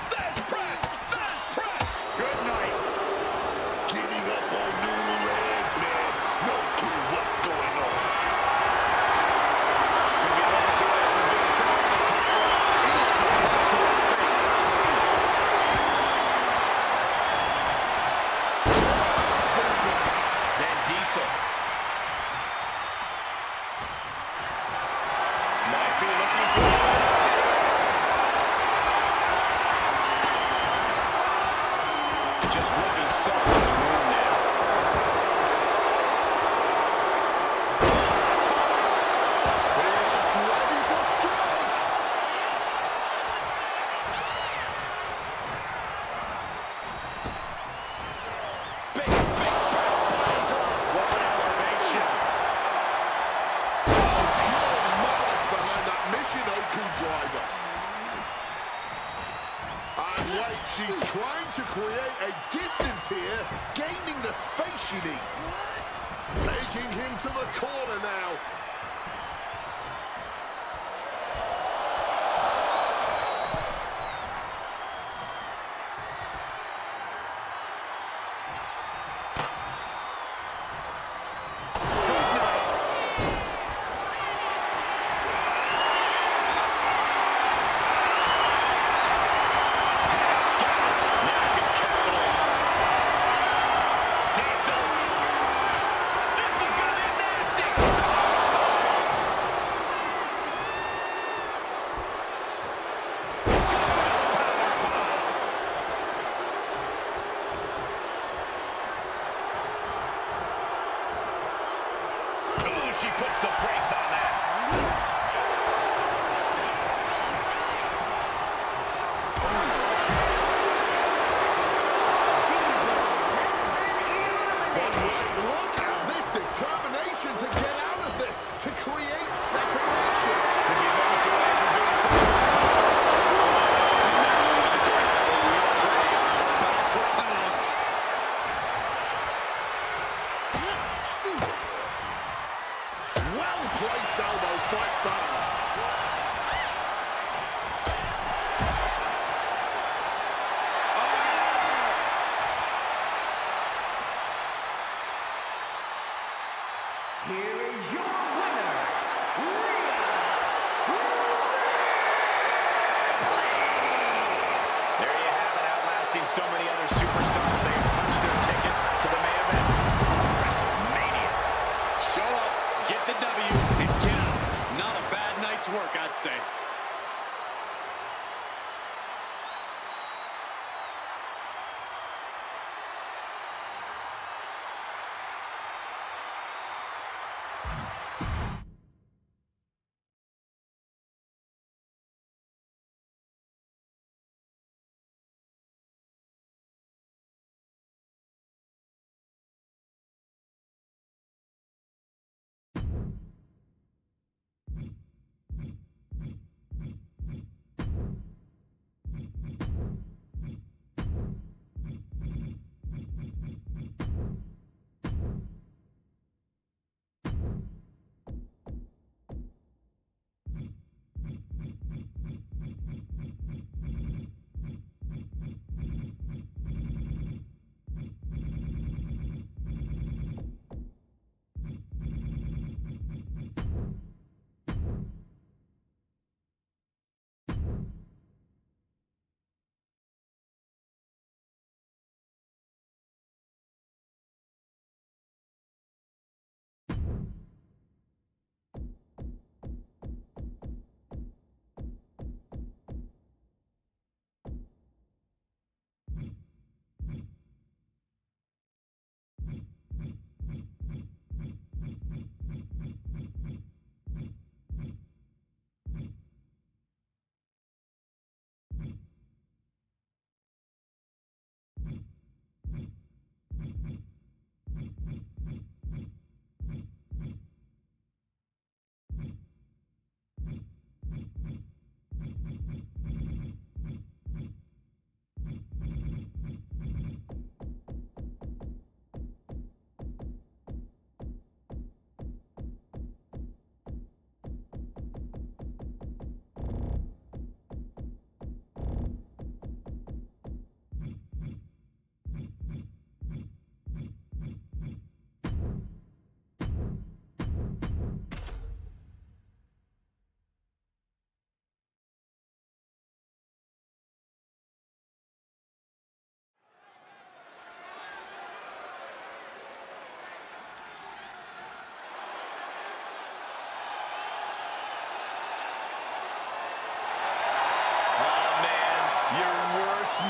There's press! There's press! Good night. Getting up on noodle legs, man. No clue what's going on. Gonna be lost away from doing something on the top rope. It's a blow to the face. She's trying to create a distance here, gaining the space she needs. Taking him to the corner now. She puts the brakes on that. Look at this determination to get out of this, to create separation. Could be moments away from doing something Well-placed elbow fights that off. Here is your winner, Rhea. There you have it, outlasting so many other superstars. They have punched their ticket to the main event of WrestleMania. Show up, get the W, and get out. Not a bad night's work, I'd say.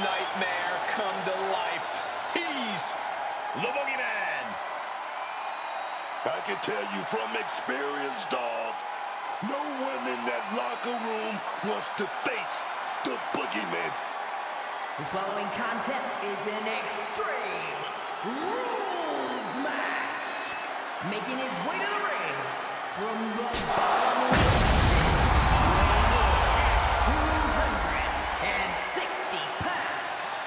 Nightmare come to life. He's the Boogeyman. I can tell you from experience, dog, no one in that locker room wants to face the Boogeyman. The following contest is an Extreme Rules match. Making his way to the ring from the bottom of the weighing in at 260 pounds,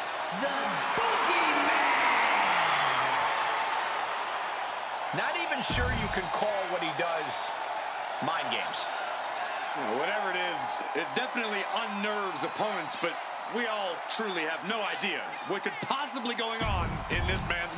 Not even sure you can call what he does mind games. Whatever it is, it definitely unnerves opponents, but we all truly have no idea what could possibly going on in this man's...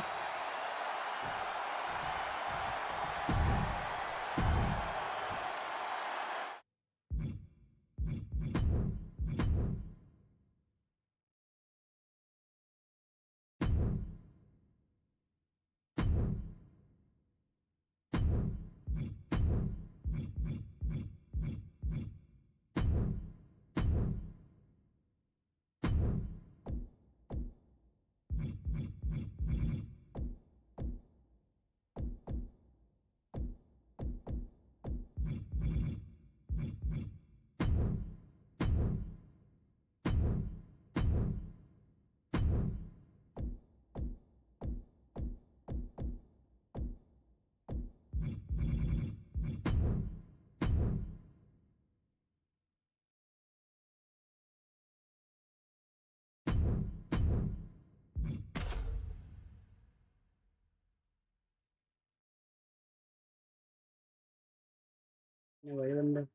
वही बंदा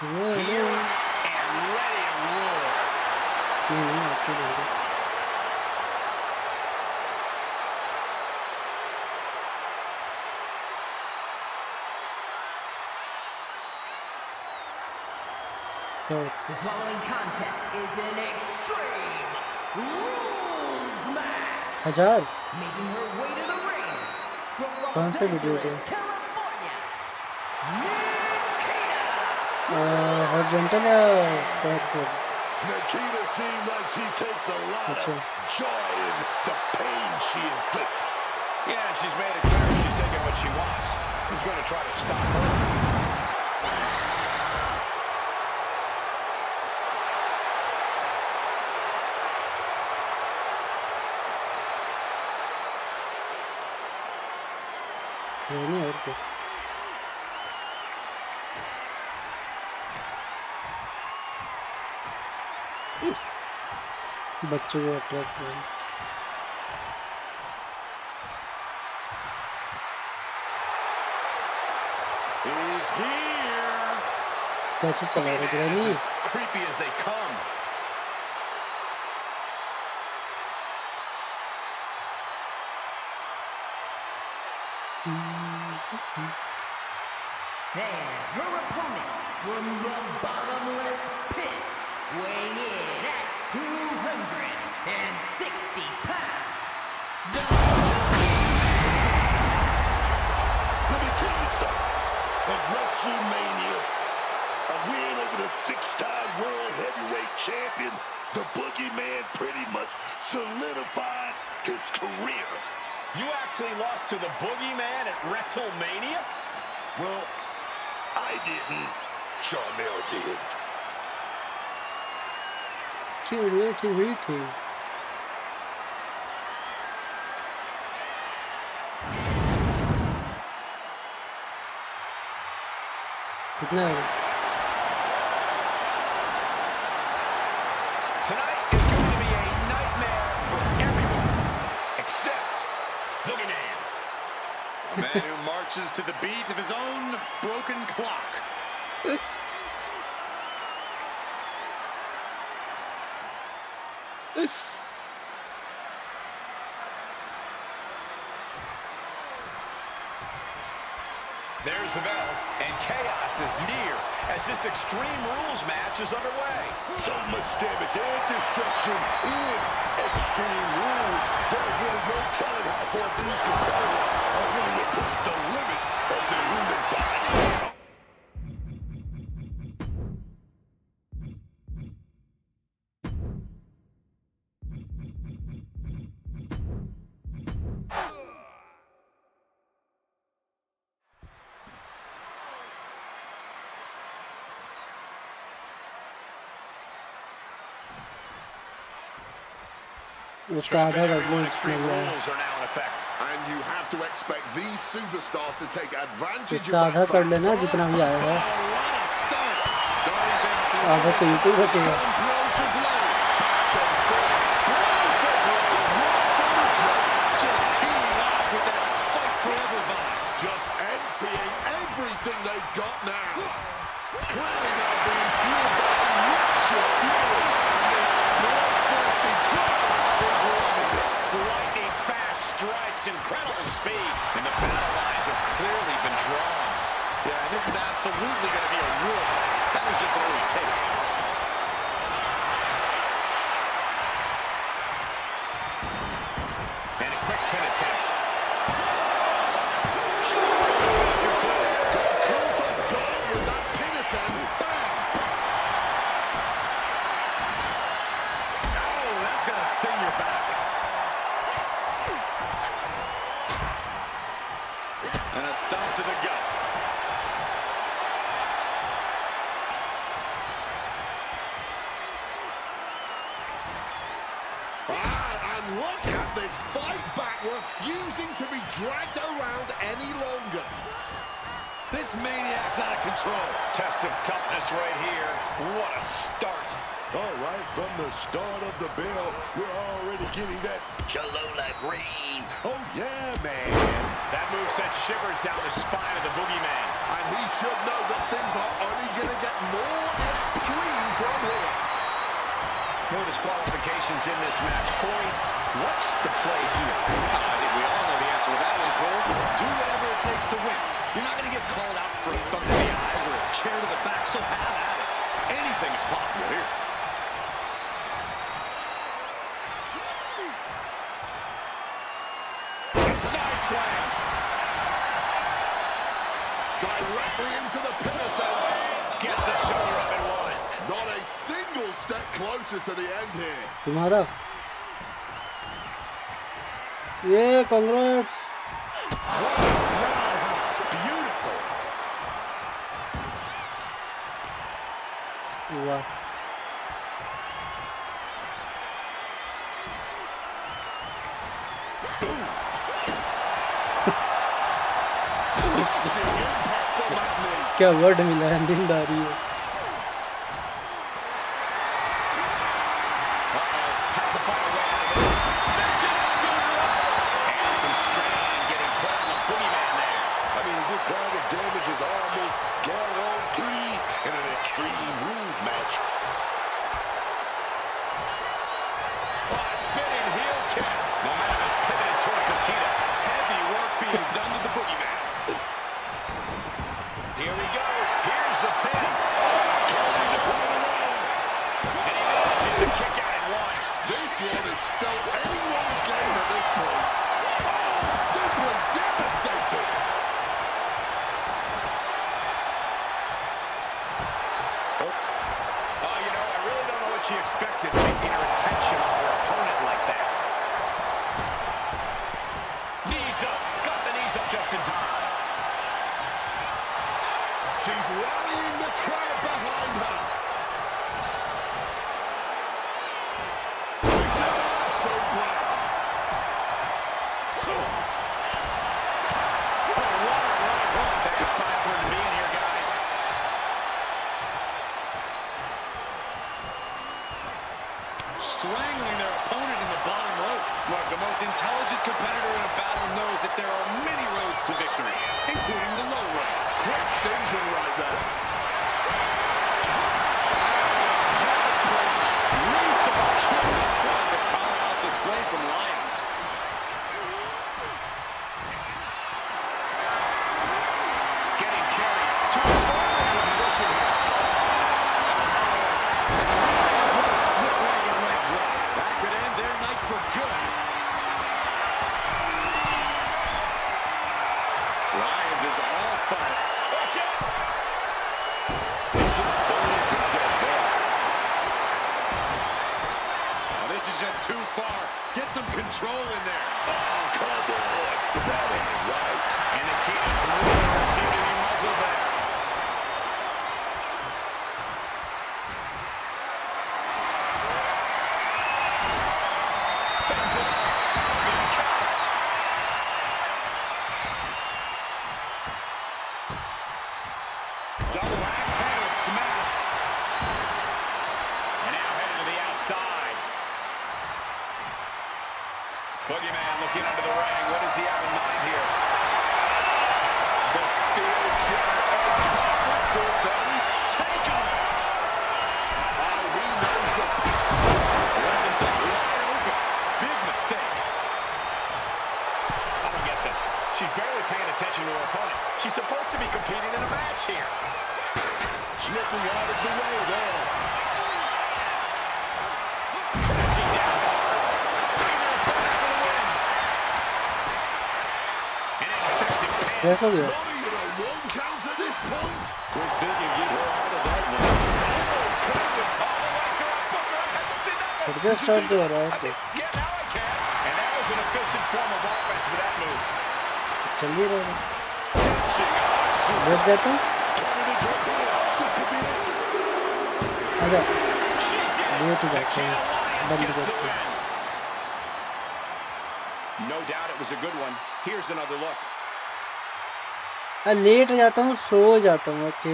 Here and ready to roll. नहीं ऐसे नहीं The following contest is an extreme rules match. हजार Making her way to the ring from कौन Los से video Angeles, से California. Horizontal या vertical Nikita seems like she takes a lot of joy in the pain she inflicts. Yeah, she's made it clear she's taking what she wants. Who's going to try to stop her? नहीं और क्या बच्चों को attract करें He's here. कैसे चला रहे granny As creepy as they come. And her opponent from the bottomless pit, weighing in at 260 pounds, the Let me tell you something. At WrestleMania, a win over the six-time World Heavyweight Champion, the Boogeyman pretty much solidified his career. You actually lost to the Boogeyman at WrestleMania? Well, I didn't. Charmel did. क्यों हुई थी कितना Tonight is going to be a nightmare for everyone, except Boogeyman. A man who marches to the beat of his own broken clock. There's the bell, and chaos is near as this Extreme Rules match is underway. So much damage and destruction in Extreme Rules. There's really no telling how far these competitors are willing to push the limits of their human body. उसका आधा रगड़ो Extreme Rules are now in effect. And you have to expect these superstars to take advantage of उसका आधा that कर fact. लेना जितना भी आया है What a start. Starting things आधा तो यूट्यूब बचेगा। Just emptying everything they've got now. Clearly they're being fueled by righteous fury, and this bloodthirsty crowd is loving it. Lightning fast strikes, incredible speed, and the battle lines have clearly been drawn. Yeah, and this is absolutely going to be a war. That was just an early taste. And a quick pin attempt. And a stomp to the gut. And look at this fight back, refusing to be dragged around any longer. This maniac's out of control. Test of toughness right here. What a start. All right, from the start of the bell, we're already getting that Chalola green. Oh, yeah, man. That move sent shivers down the spine of the boogeyman. And he should know that things are only going to get more extreme from here. No disqualifications in this match. Corey, what's the play here? I think we all know the answer to that one, Cole. Do whatever it takes to win. You're not going to get called out for a thumb to the eyes or a chair to the back, so have at it. Anything is possible here. Side slam. Directly into the pin attempt. Gets the shoulder up and one. Not a single step closer to the end here. तुम्हारा ये congrats. Roundhouse. Beautiful. वाह क्या word मिला है, नींद आ रही है। Has to find a way out of this. And some strain getting put on the boogeyman there. I mean, this kind of damage is almost guaranteed in an Extreme Rules match. Spinning heel kick. Momentum is pivoted toward Nikita. Heavy work being done to the boogeyman. Here we go. Here's the pin. And he managed to kick out at one. This one is still anyone's game at this point. Oh, simply devastating. You know, I really don't know what she expected, taking her attention off her opponent like that. Knees up. Got the knees up just in time. She's rallying the crowd behind her. Suplex. Strangling their opponent in the bottom rope. Look, the most intelligent competitor in a battle knows that there are many roads to victory, including the low road. Quick thinking right there. That was a powerhouse display from Lyons. Getting carried to a vulnerable position here. With a split-legged leg drop. That could end their night for good. Lyons is all fire. Watch out! Oh, this is just too far. Get some control in there. Oh, come on. That ain't right. And the key is really seem to be muzzled there. Fends it off. Good counter. Double axe handle smash. getting out of the way there. Crashing down hard. An ineffective pin. कैसा हो गया? Not even a one count at this point. Quick thinking, get her out of that one. Oh, Kevin. Oh, the lights are up. Booker, I haven't seen that one. थोड़ी देर start तो हो रहा है तो Yeah, now I can. And that was an efficient form of offense with that move. चल ही रहा है Dishing बैठ जाता हूँ This could be it. आजा She did. लेट ही जाते हैं Lions बंद gets the करके win. No doubt it was a good one. Here's another look. लेट जाता हूँ सो जाता हूँ ओके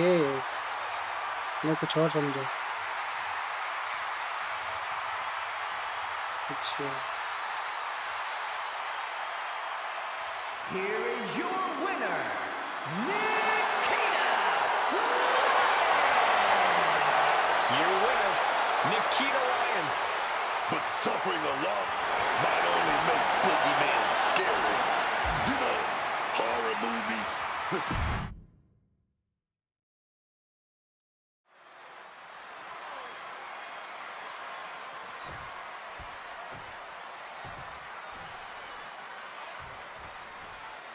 मैं कुछ और समझा अच्छा Here is your winner, Nikita. Your winner, Nikita Lyons. But suffering a loss might only make Boogeyman scary. You know, horror movies. This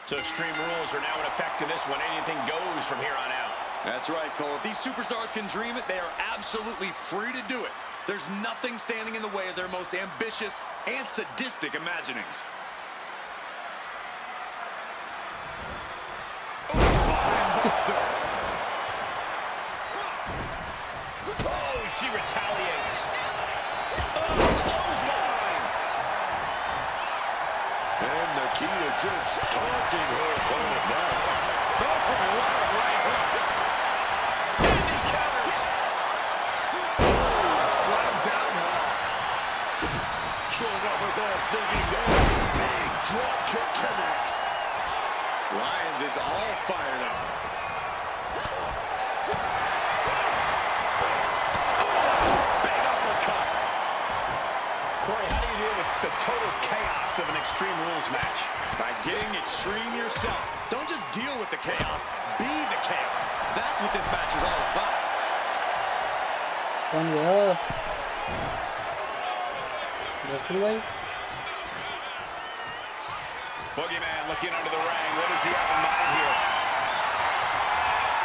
So Extreme Rules are now in effect in this one. Anything goes from here on out. That's right, Cole. If these superstars can dream it, they are absolutely free to do it. There's nothing standing in the way of their most ambitious and sadistic imaginings. Spinebuster. Oh, she retaliates. Oh, clothesline. and Nikita just taunting her opponent now. Oh, what a right hook. And he counters. Slam down hard. Showing off her fast thinking there. Big drop kick connects. Lyons is all fired up. Big uppercut. Corey, how do you deal with the total chaos of an Extreme Rules match? By getting extreme yourself. Don't just deal with the chaos, be the chaos. That's what this match is all about. कौन गया रसूल भाई Boogeyman looking under the ring. What does he have in mind here?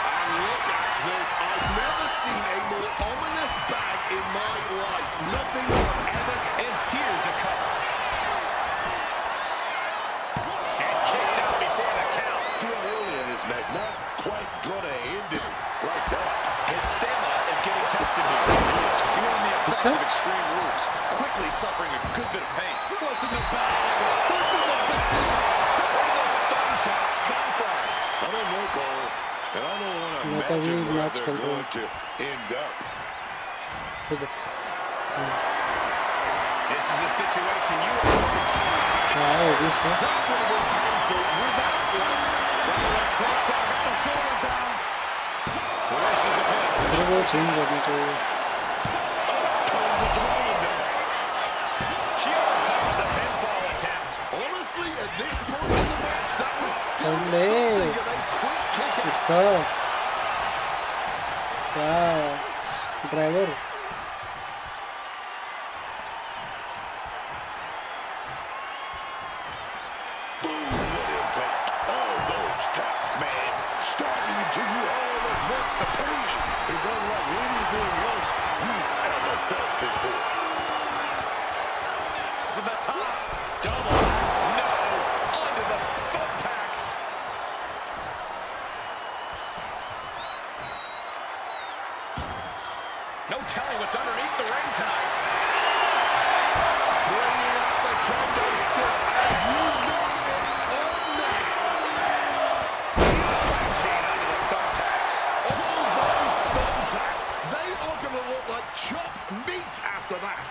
And look at this. I've never seen a more ominous bag in my life. Nothing ever. And here's a cover. And kicks out before the count. Feel early in this match, not quite gonna end it like that. His stamina is getting tested here. He is feeling the effects guy? of Extreme Rules, quickly suffering a good bit of pain. What's in the bag? What's in the bag? Where do those thumbtacks come from? I don't know, Cole, and I don't want to मैं तो अभी imagine where match they're खेल रहा हूँ going to end up. खुद This is a situation you are हाँ वो भी सही That would have been painful without one. direct takedown. Got the shoulders down. Releases the pin. फिर वो चेंज करनी चाहिए She overcomes the pinfall attempt. Honestly, at this point in the match, that was still Olé. something of a quick kick out. इसका क्या driver Boom, what impact. All those taps, man, starting to you all at once. The pain is unlike anything else you've ever felt before. To the top. Double axe. No. Onto the thumbtacks. No telling what's underneath the ring tonight. Bringing out the kendo stick, and you know it's on now. Crashing onto the thumbtacks. All those thumbtacks, they are going to look like chopped meat after that.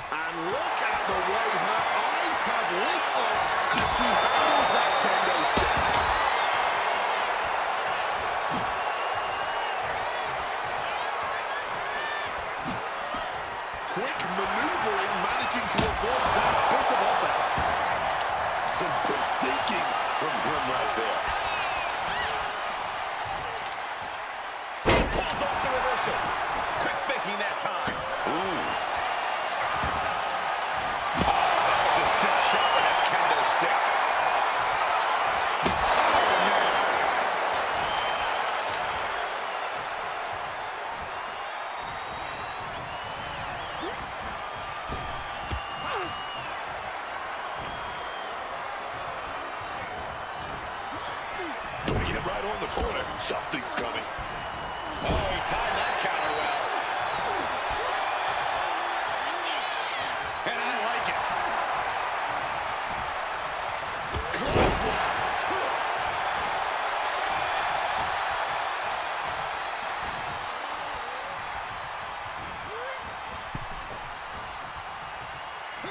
And look at the way her eyes have lit up as she handles that kendo stick. Quick maneuvering, managing to avoid that bit of offense. Some quick thinking from him right there. Something's coming. Oh, he timed that counter well. And I like it.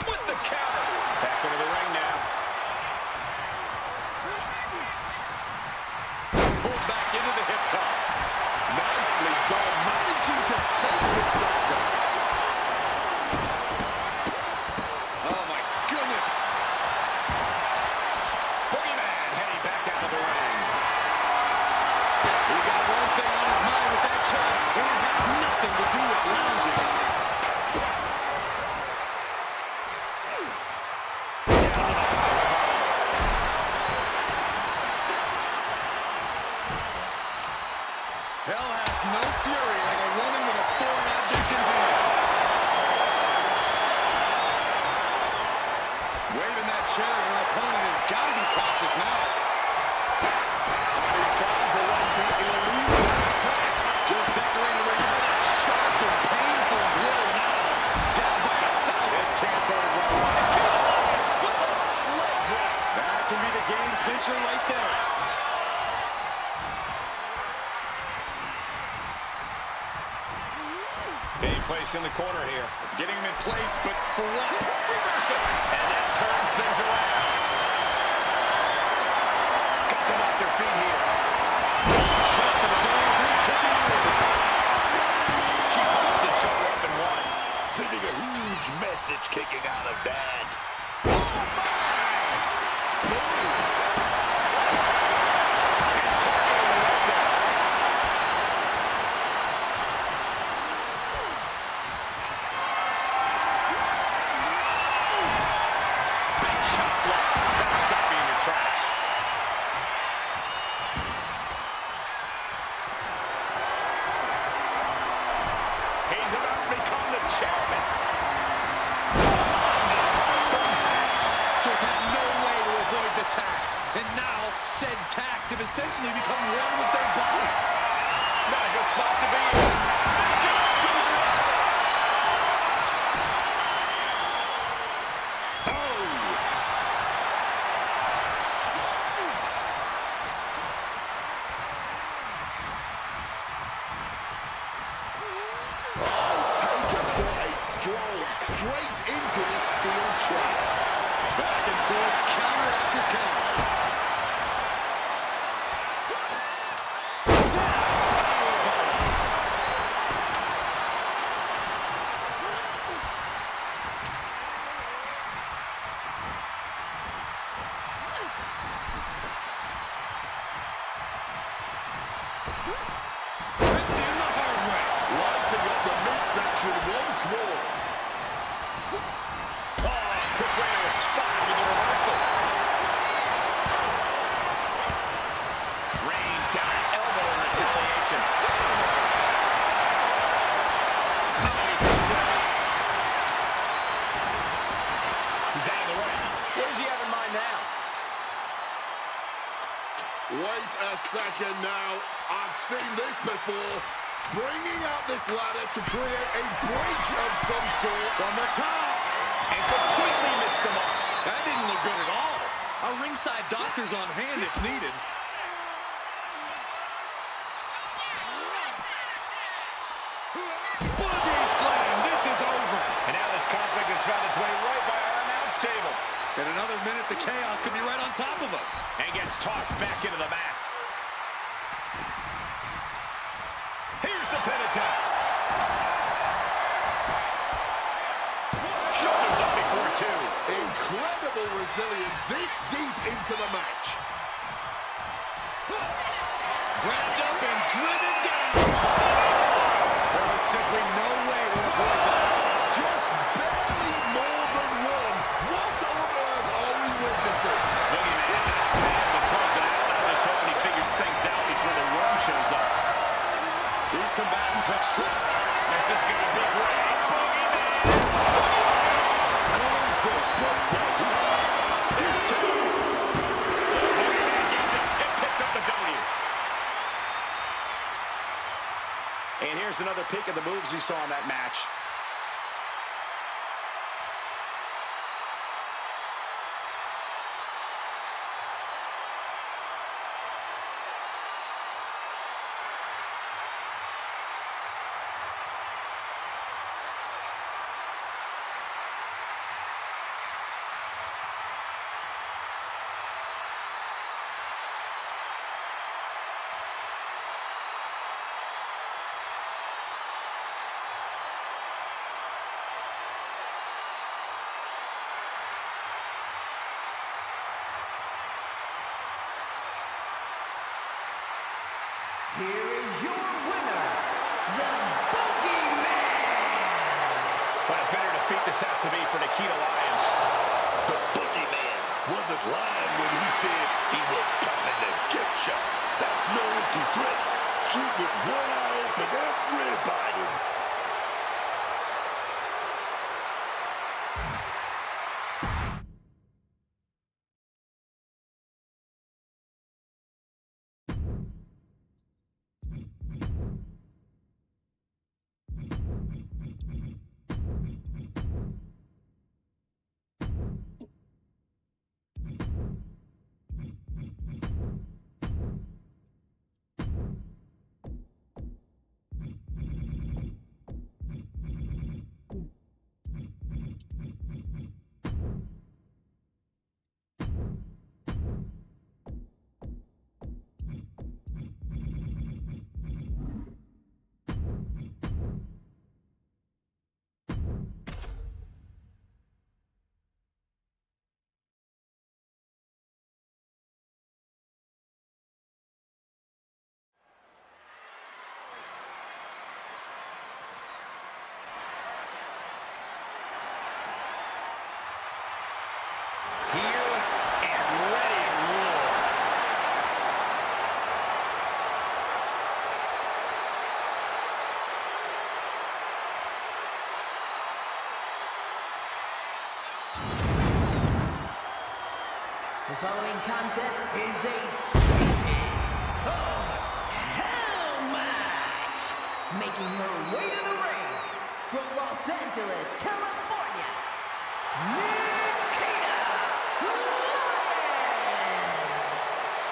With the counter. Back into the ring now. Pulled back into the hip toss. Nicely done, managing to save himself there. Oh, my goodness. Boogeyman heading back out of the ring. He's got one thing on his mind with that chair, and it has nothing to do with lounging. Hell hath no fury like a woman with a foreign object in hand. Waving that chair at her opponent has got to be cautious now. He finds a way to elude that attack. Just decorating the ring with that sharp and painful blow now. Death by a thousand. This can't go well. Split the leg drop. That can be the game clincher right there. Being placed in the corner here. Getting him in place, but for what? Reversal. And that turns things around. Got them off their feet here. Shot to the door. This could be over. She pulls the shoulder up and one. Sending a huge message kicking out of that. Big shot block. Better stop me in your tracks. He's about to become the chairman. Just had no way to avoid the tax. And now, said tax have essentially become one with their body. Not a good spot to be in. Taken for a stroll straight into the steel trap. Back and forth, counter after counter. Ripped in the hard way. Lighting up the midsection once more. Oh, quick way to respond with the reversal. Range down an elbow in retaliation. Oh, he pulls it out. He's out of the ring. What does he have in mind now? Wait a second now. I've seen this before. Bringing out this ladder to create a bridge of some sort. From the top. And completely missed the mark. That didn't look good at all. Our ringside doctor's on hand if needed. Boogie slam. This is over. And now this conflict has found its way right by our announce table. In another minute, the chaos could be right on top of us. And gets tossed back into the mat. Here's the pin attempt. Shoulders up before two. Incredible resilience this deep into the match. Grabbed up and driven down. There was simply no way to avoid that. Just barely more than one. What on earth are we witnessing? Boogeyman man to close it out. I'm just hoping he figures things out before the worm shows up. These combatants have struck. This is going to be great. Boogeyman. There's two. Boogeyman gets it and picks up the W. here's another peek at the moves he saw in that match. Here is your winner, the Boogeyman! What a bitter defeat this has to be for Nikita Lyons. The Boogeyman wasn't lying when he said he was coming to get you. That's no empty threat. Sleep with one eye open, everybody. The following contest is a Stages of Hell match. Making her way to the ring from Los Angeles, California, Nikita Lyons.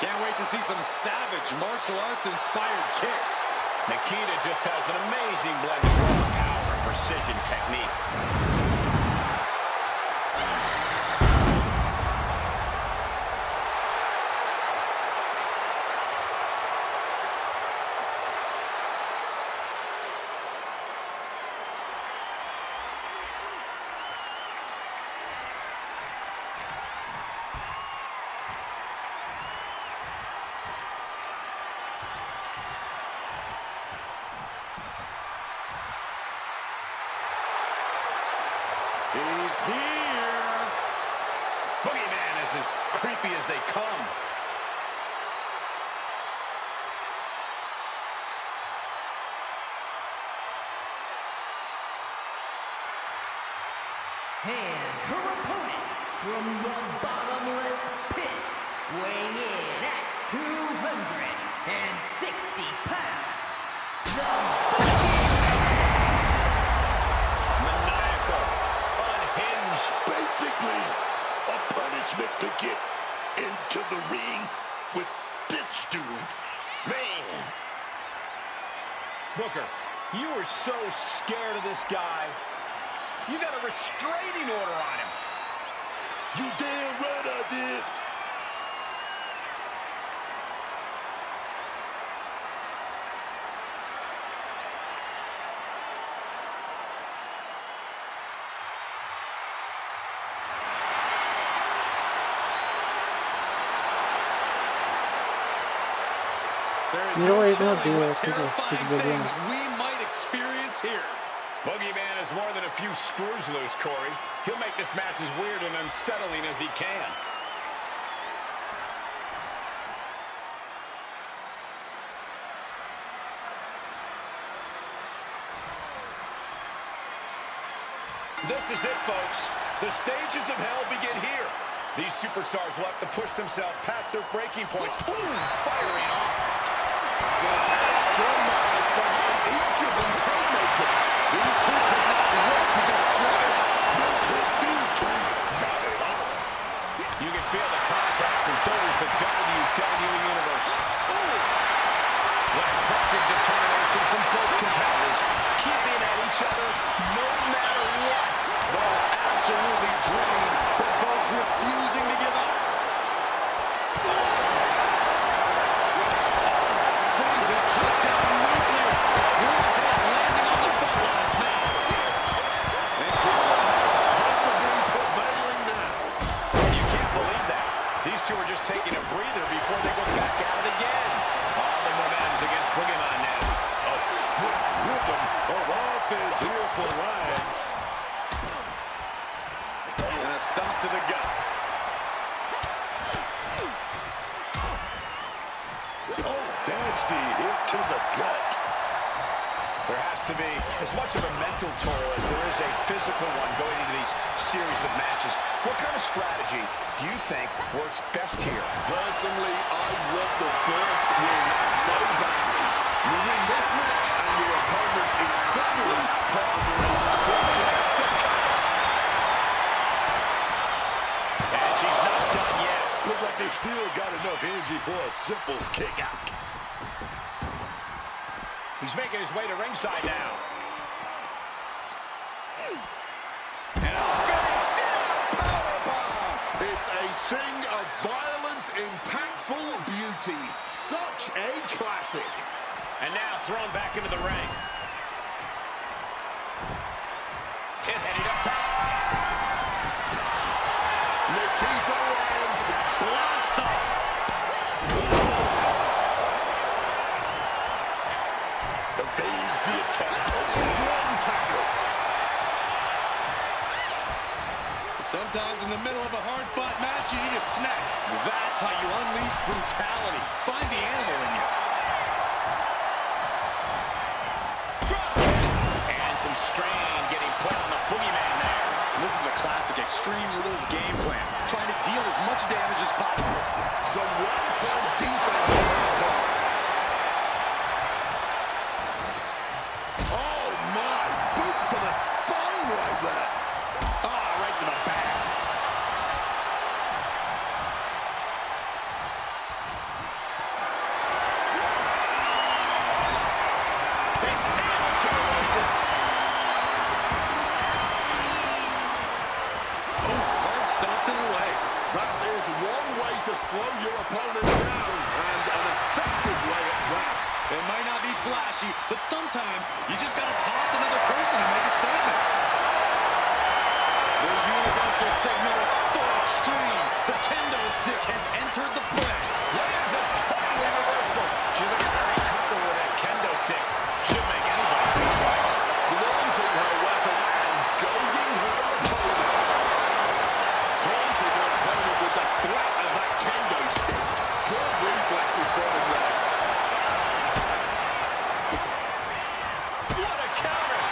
Can't wait to see some savage martial arts inspired kicks. Nikita just has an amazing blend of raw power and precision technique. He's here. Boogeyman is as creepy as they come. And her opponent from the bottomless pit, weighing in at 260 pounds, the Maniacal, unhinged. Basically, a punishment to get into the ring with this dude. Man. Booker, you were so scared of this guy. You got a restraining order on him. You damn right I did. Mira, güey, cómo telling digo, what chico, terrifying que things we might experience here. Boogeyman is more than a few screws loose, Corey. He'll make this match as weird and unsettling as he can. This is it, folks. The stages of hell begin here. These superstars will have to push themselves past their breaking points. Ooh, firing off. Some extra malice behind each of these haymakers. These two cannot wait to just slide out. No confusion. Not at all. You can feel the contact, and so does the WWE Universe. What impressive determination from both competitors, keeping at each other no matter what. Both absolutely drained, but both refusing to give up. Things have just gotten nuclear. More hits landing on the front lines now. And cooler heads possibly prevailing now. You can't believe that. These two are just taking a breather before they go back at it again. All the momentum's against Boogeyman now. A swift rhythm of offense here for Lions. And a stomp to the gut. Oh, nasty hit to the gut. There has to be as much of a mental toll as there is a physical one going into these series of matches. What kind of strategy do you think works best here? Personally, I want the first win so badly. You win this match and your opponent is suddenly put under a lot of pressure. And she's not done yet. Look like they still got enough energy for a simple kick out. He's making his way to ringside now. And a spinning sit-up powerbomb. It's a thing of violence, impactful beauty. Such a classic. And now thrown back into the ring. It headed up top. Nikita lands blast off. Evades the attack. One tackle. Sometimes in the middle of a hard-fought match, you need a snack. That's how you unleash brutality. Find the animal in you. And some strain getting put on the Boogeyman there. And this is a classic Extreme Rules game plan, trying to deal as much damage as possible. Some one-time defense on that part. Oh my, boot to the spine right there. Ah, right to the back. He's able to release it. Oh, hard stomp to the leg. That is one way to slow your opponent down, and an effective way at that. It might not be flashy, but sometimes you just gotta toss another person to make a statement. The universal signal for Extreme. The kendo stick has entered the fray. Lands a total reversal. She looks very comfortable with that kendo stick. Should make anybody think twice. Flaunting her weapon and goading her opponent. Taunting her opponent with the threat of that kendo stick. Good reflexes from him there. What a counter!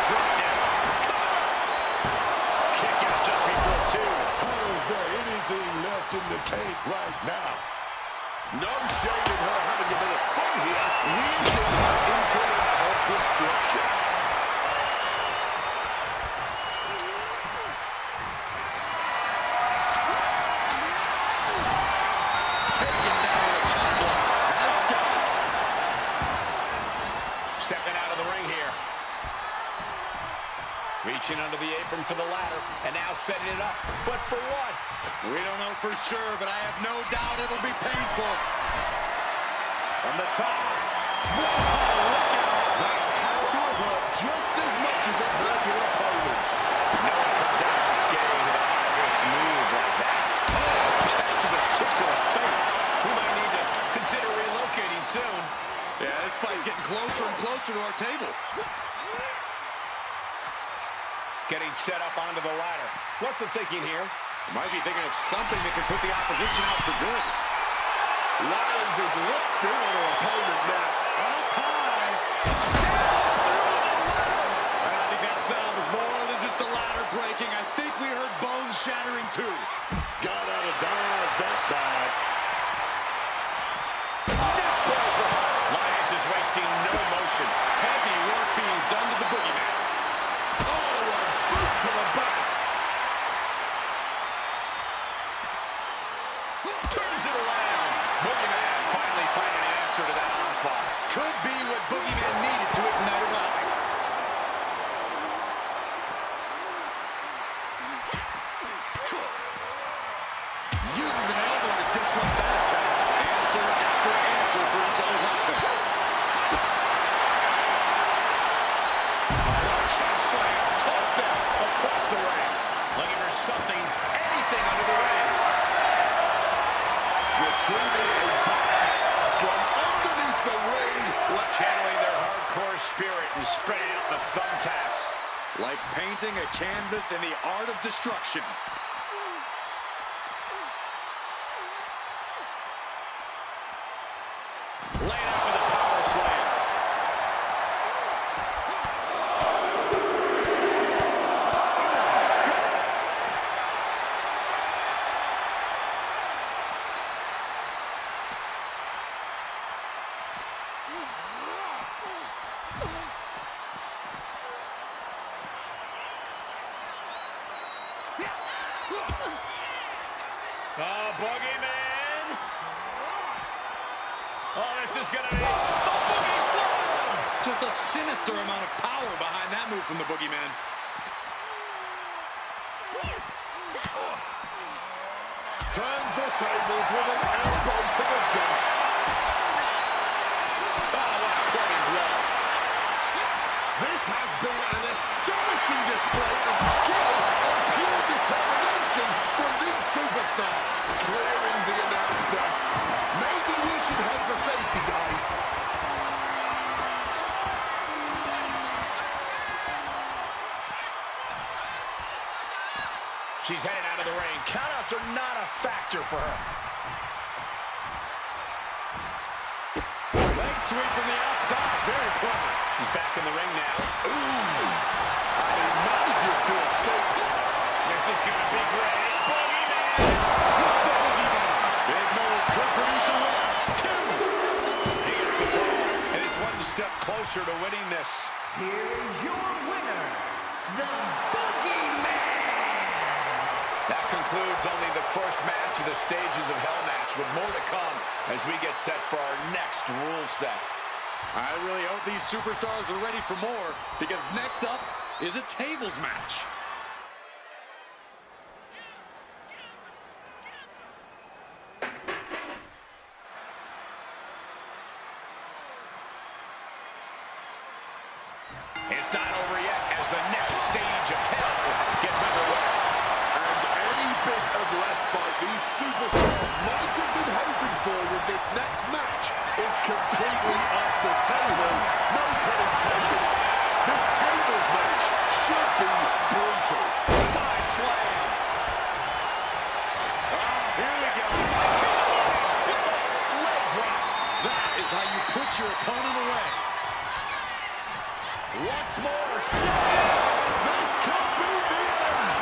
Drop down. Cover! Kick out just before two. Is there anything left in the tank right now? No shame in her having a bit of fun here, wielding her implement of destruction. Taken down with a chop block. Let's go. Stepping out of the ring here. Reaching under the apron for the ladder, and now setting it up. But for what? We don't know for sure, but I have no doubt it'll be painful. From the top. Whoa, look out. That had to have hurt just as much as it hurt your opponent. No one comes out unscathed with a high-risk move like that. Oh, catches a kick to the face. We might need to consider relocating soon. Yeah, this fight's getting closer and closer to our table. Getting set up onto the ladder. What's the thinking here? Might be thinking of something that can put the opposition out for good. Lyons is locked in on her opponent now. Up high. And I think that sound was more than just the ladder breaking. I think we heard bones shattering too. closer to that onslaught. Could be what Boogeyman needed to ignite a rally. Uses an elbow to disrupt that attack. Answer after answer for each other's offense. Shot slam, tossed down across the ring. Looking for something, anything under the ring. Retrieving a body from underneath the ring. Channeling their hardcore spirit and spreading out the thumbtacks. Like painting a canvas in the art of destruction. Laying out with a power slam. Boogeyman. Oh, this is going to be a boogie slam. Just a sinister amount of power behind that move from the Boogeyman. Turns the tables with an elbow to the gut. Oh, what a quoting blow. This has been an astonishing display of skill and pure determination from these superstars. Clearing the announce desk. Maybe we should head for safety, guys. She's headed out of the ring. Countouts are not a factor for her. Leg sweep from the outside. Very clever. She's back in the ring now. Ooh. And he manages to escape. This is going to be great. Boogeyman! With the Boogeyman. Big move. Could produce a win. Two. He gets the fall. And is one step closer to winning this. Here is your winner, the Boogeyman. That concludes only the first match of the stages of Hell match, with more to come as we get set for our next rule set. I really hope these superstars are ready for more, because next up is a tables match. It's not over yet as the next stage of Hell gets underway. And any bit of respite these superstars might have been hoping for with this next match is completely off the table. No pun intended. This tables match should be brutal. Side slam. Here we go. Leg drop. That is how you put your opponent away. Once more. This could be the end.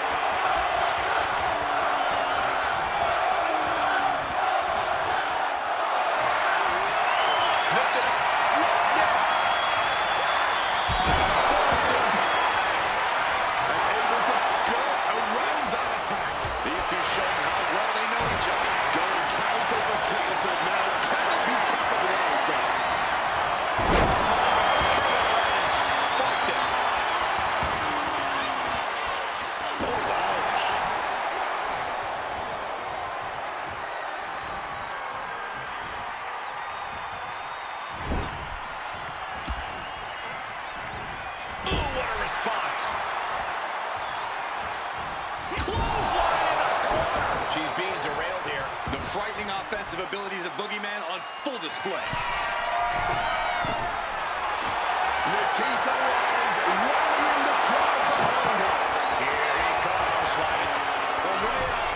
Lift it up. What's next? Face first impact. And able to skirt around that attack. These two showing how well they know each other. Going counter for counter now. Can it be capitalized on? Spiked it. Oh, ouch. Ooh, what a response. Clothesline in the corner. She's being derailed here. The frightening offensive abilities of Boogeyman on full display. Nikita Lyons rallying the crowd behind her. Here he comes, sliding from way up.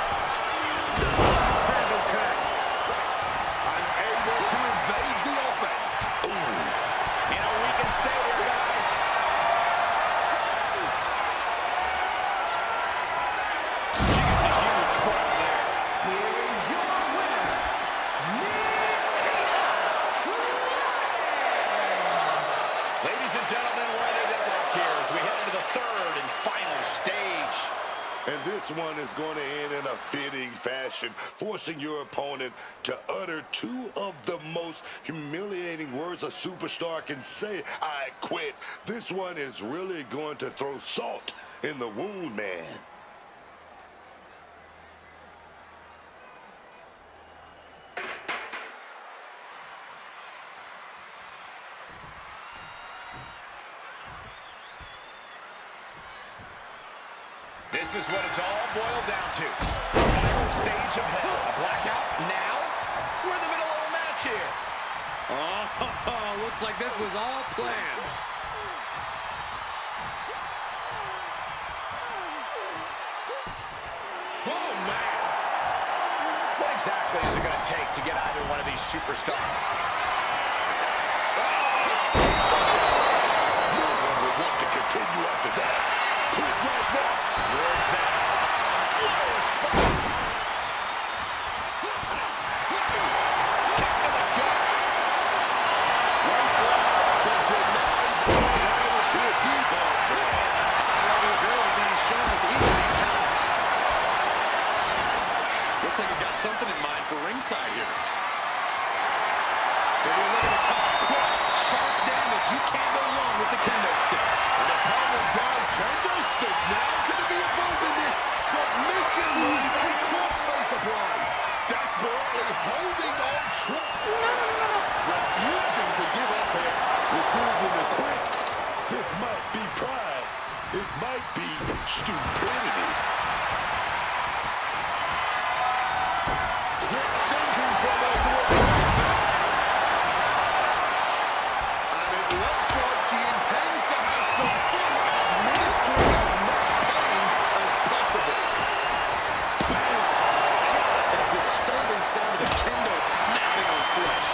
Handle connects. Unable to evade the offense. Ooh. You know, we can stay here, guys. She gets a huge fall there. Here is your winner, Ladies and gentlemen, we're at a deadlock here as we head into the third and final stage. And this one is going to end in a fitting fashion, forcing your opponent to utter two of the most humiliating words a superstar can say: I quit. This one is really going to throw salt in the wound, man. This is what it's all boiled down to. The final stage of hell. A blackout now? We're in the middle of a match here. Oh, looks like this was all planned. Oh, man. What exactly is it going to take to get either one of these superstars? No one will want to continue after that. Quit right now. Where's that? No response. Kick to the gut. The denied right to a deep High-level ability being shown with each of these counters. Looks like he's got something in mind for ringside here. If you're looking to cause quick, sharp damage, you can't go wrong with the kendo stick. and a power down kendo stick now going to be involved in this submission move and crossface applied. Desperately holding on, refusing to give up here. Refusing to quit. This might be pride. It might be stupidity. Quick thinking from those workers. And it looks like she intends to have some fun administering as much pain as possible. A disturbing sound of the kendo snapping on flesh.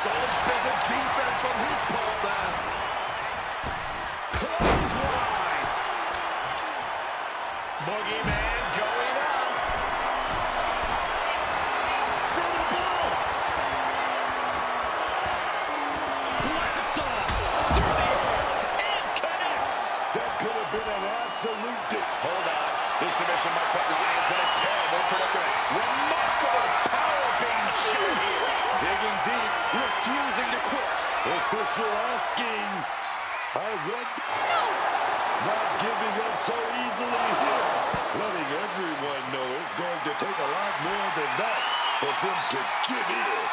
Solid bit of defense on his part there. Clothesline. Boogeyman going up. From above. Blast off through the air and connects. That could have been an absolute Hold on. This submission might put Lions in a terrible predicament. Remarkable power being shown here. Digging deep, refusing to quit. official asking. I want not giving up so easily here. Letting everyone know it's going to take a lot more than that for them to give in.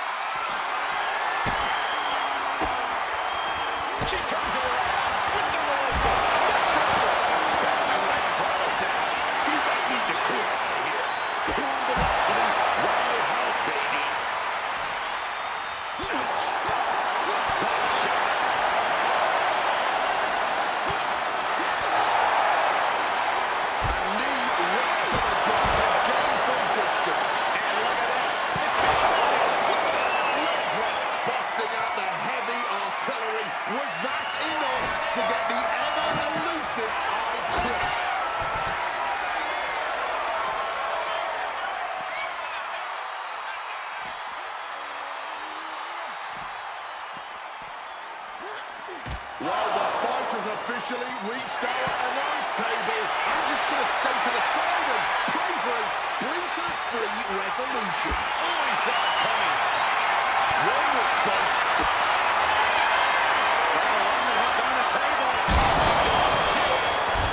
She turns it around with the rolls up. Batman right in front of us now. You might need to clear out of here. Throw them out to the roundhouse, baby. Ouch. Body shot. A knee right to the gut to gain some distance. And look at this. The Cowboys with the leg drop. Busting out the heavy artillery. Was that enough to get the ever-elusive I Quit? Well, the fight has officially reached our announce table. I'm just going to stay to the side and pray for a splinter-free resolution. Oh, he saw it coming. One response.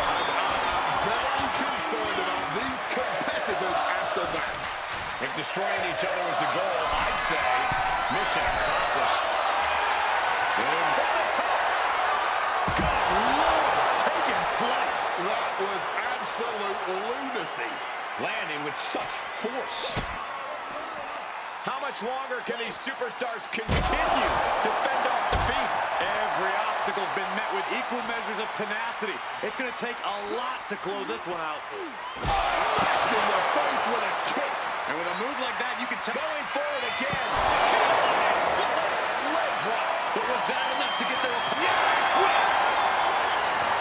And I'm very concerned about these competitors after that. If destroying each other was the goal, I'd say mission accomplished. And over the top. Good Lord, taking flight. That was absolute lunacy. Landing with such force. How much longer can these superstars continue to fend off defeat? Every obstacle's been met with equal measures of tenacity. It's going to take a lot to close this one out. Smacked in the face with a kick. And with a move like that, you can tell. Going forward again. Carolina split leg drop. But was that enough to get their opponent? Yeah, quit.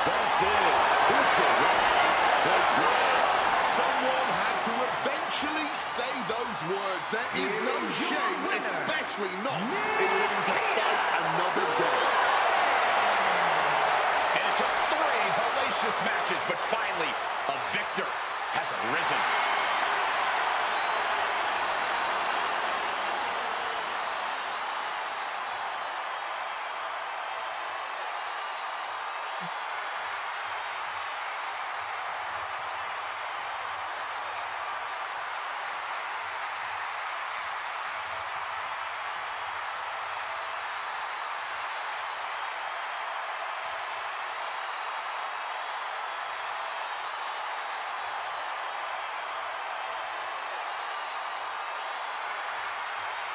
That's it. It's a wrap. Someone had to eventually say those words. There is no shame, especially not in living to fight another day. to 3 hellacious matches, but finally, a victor has arisen.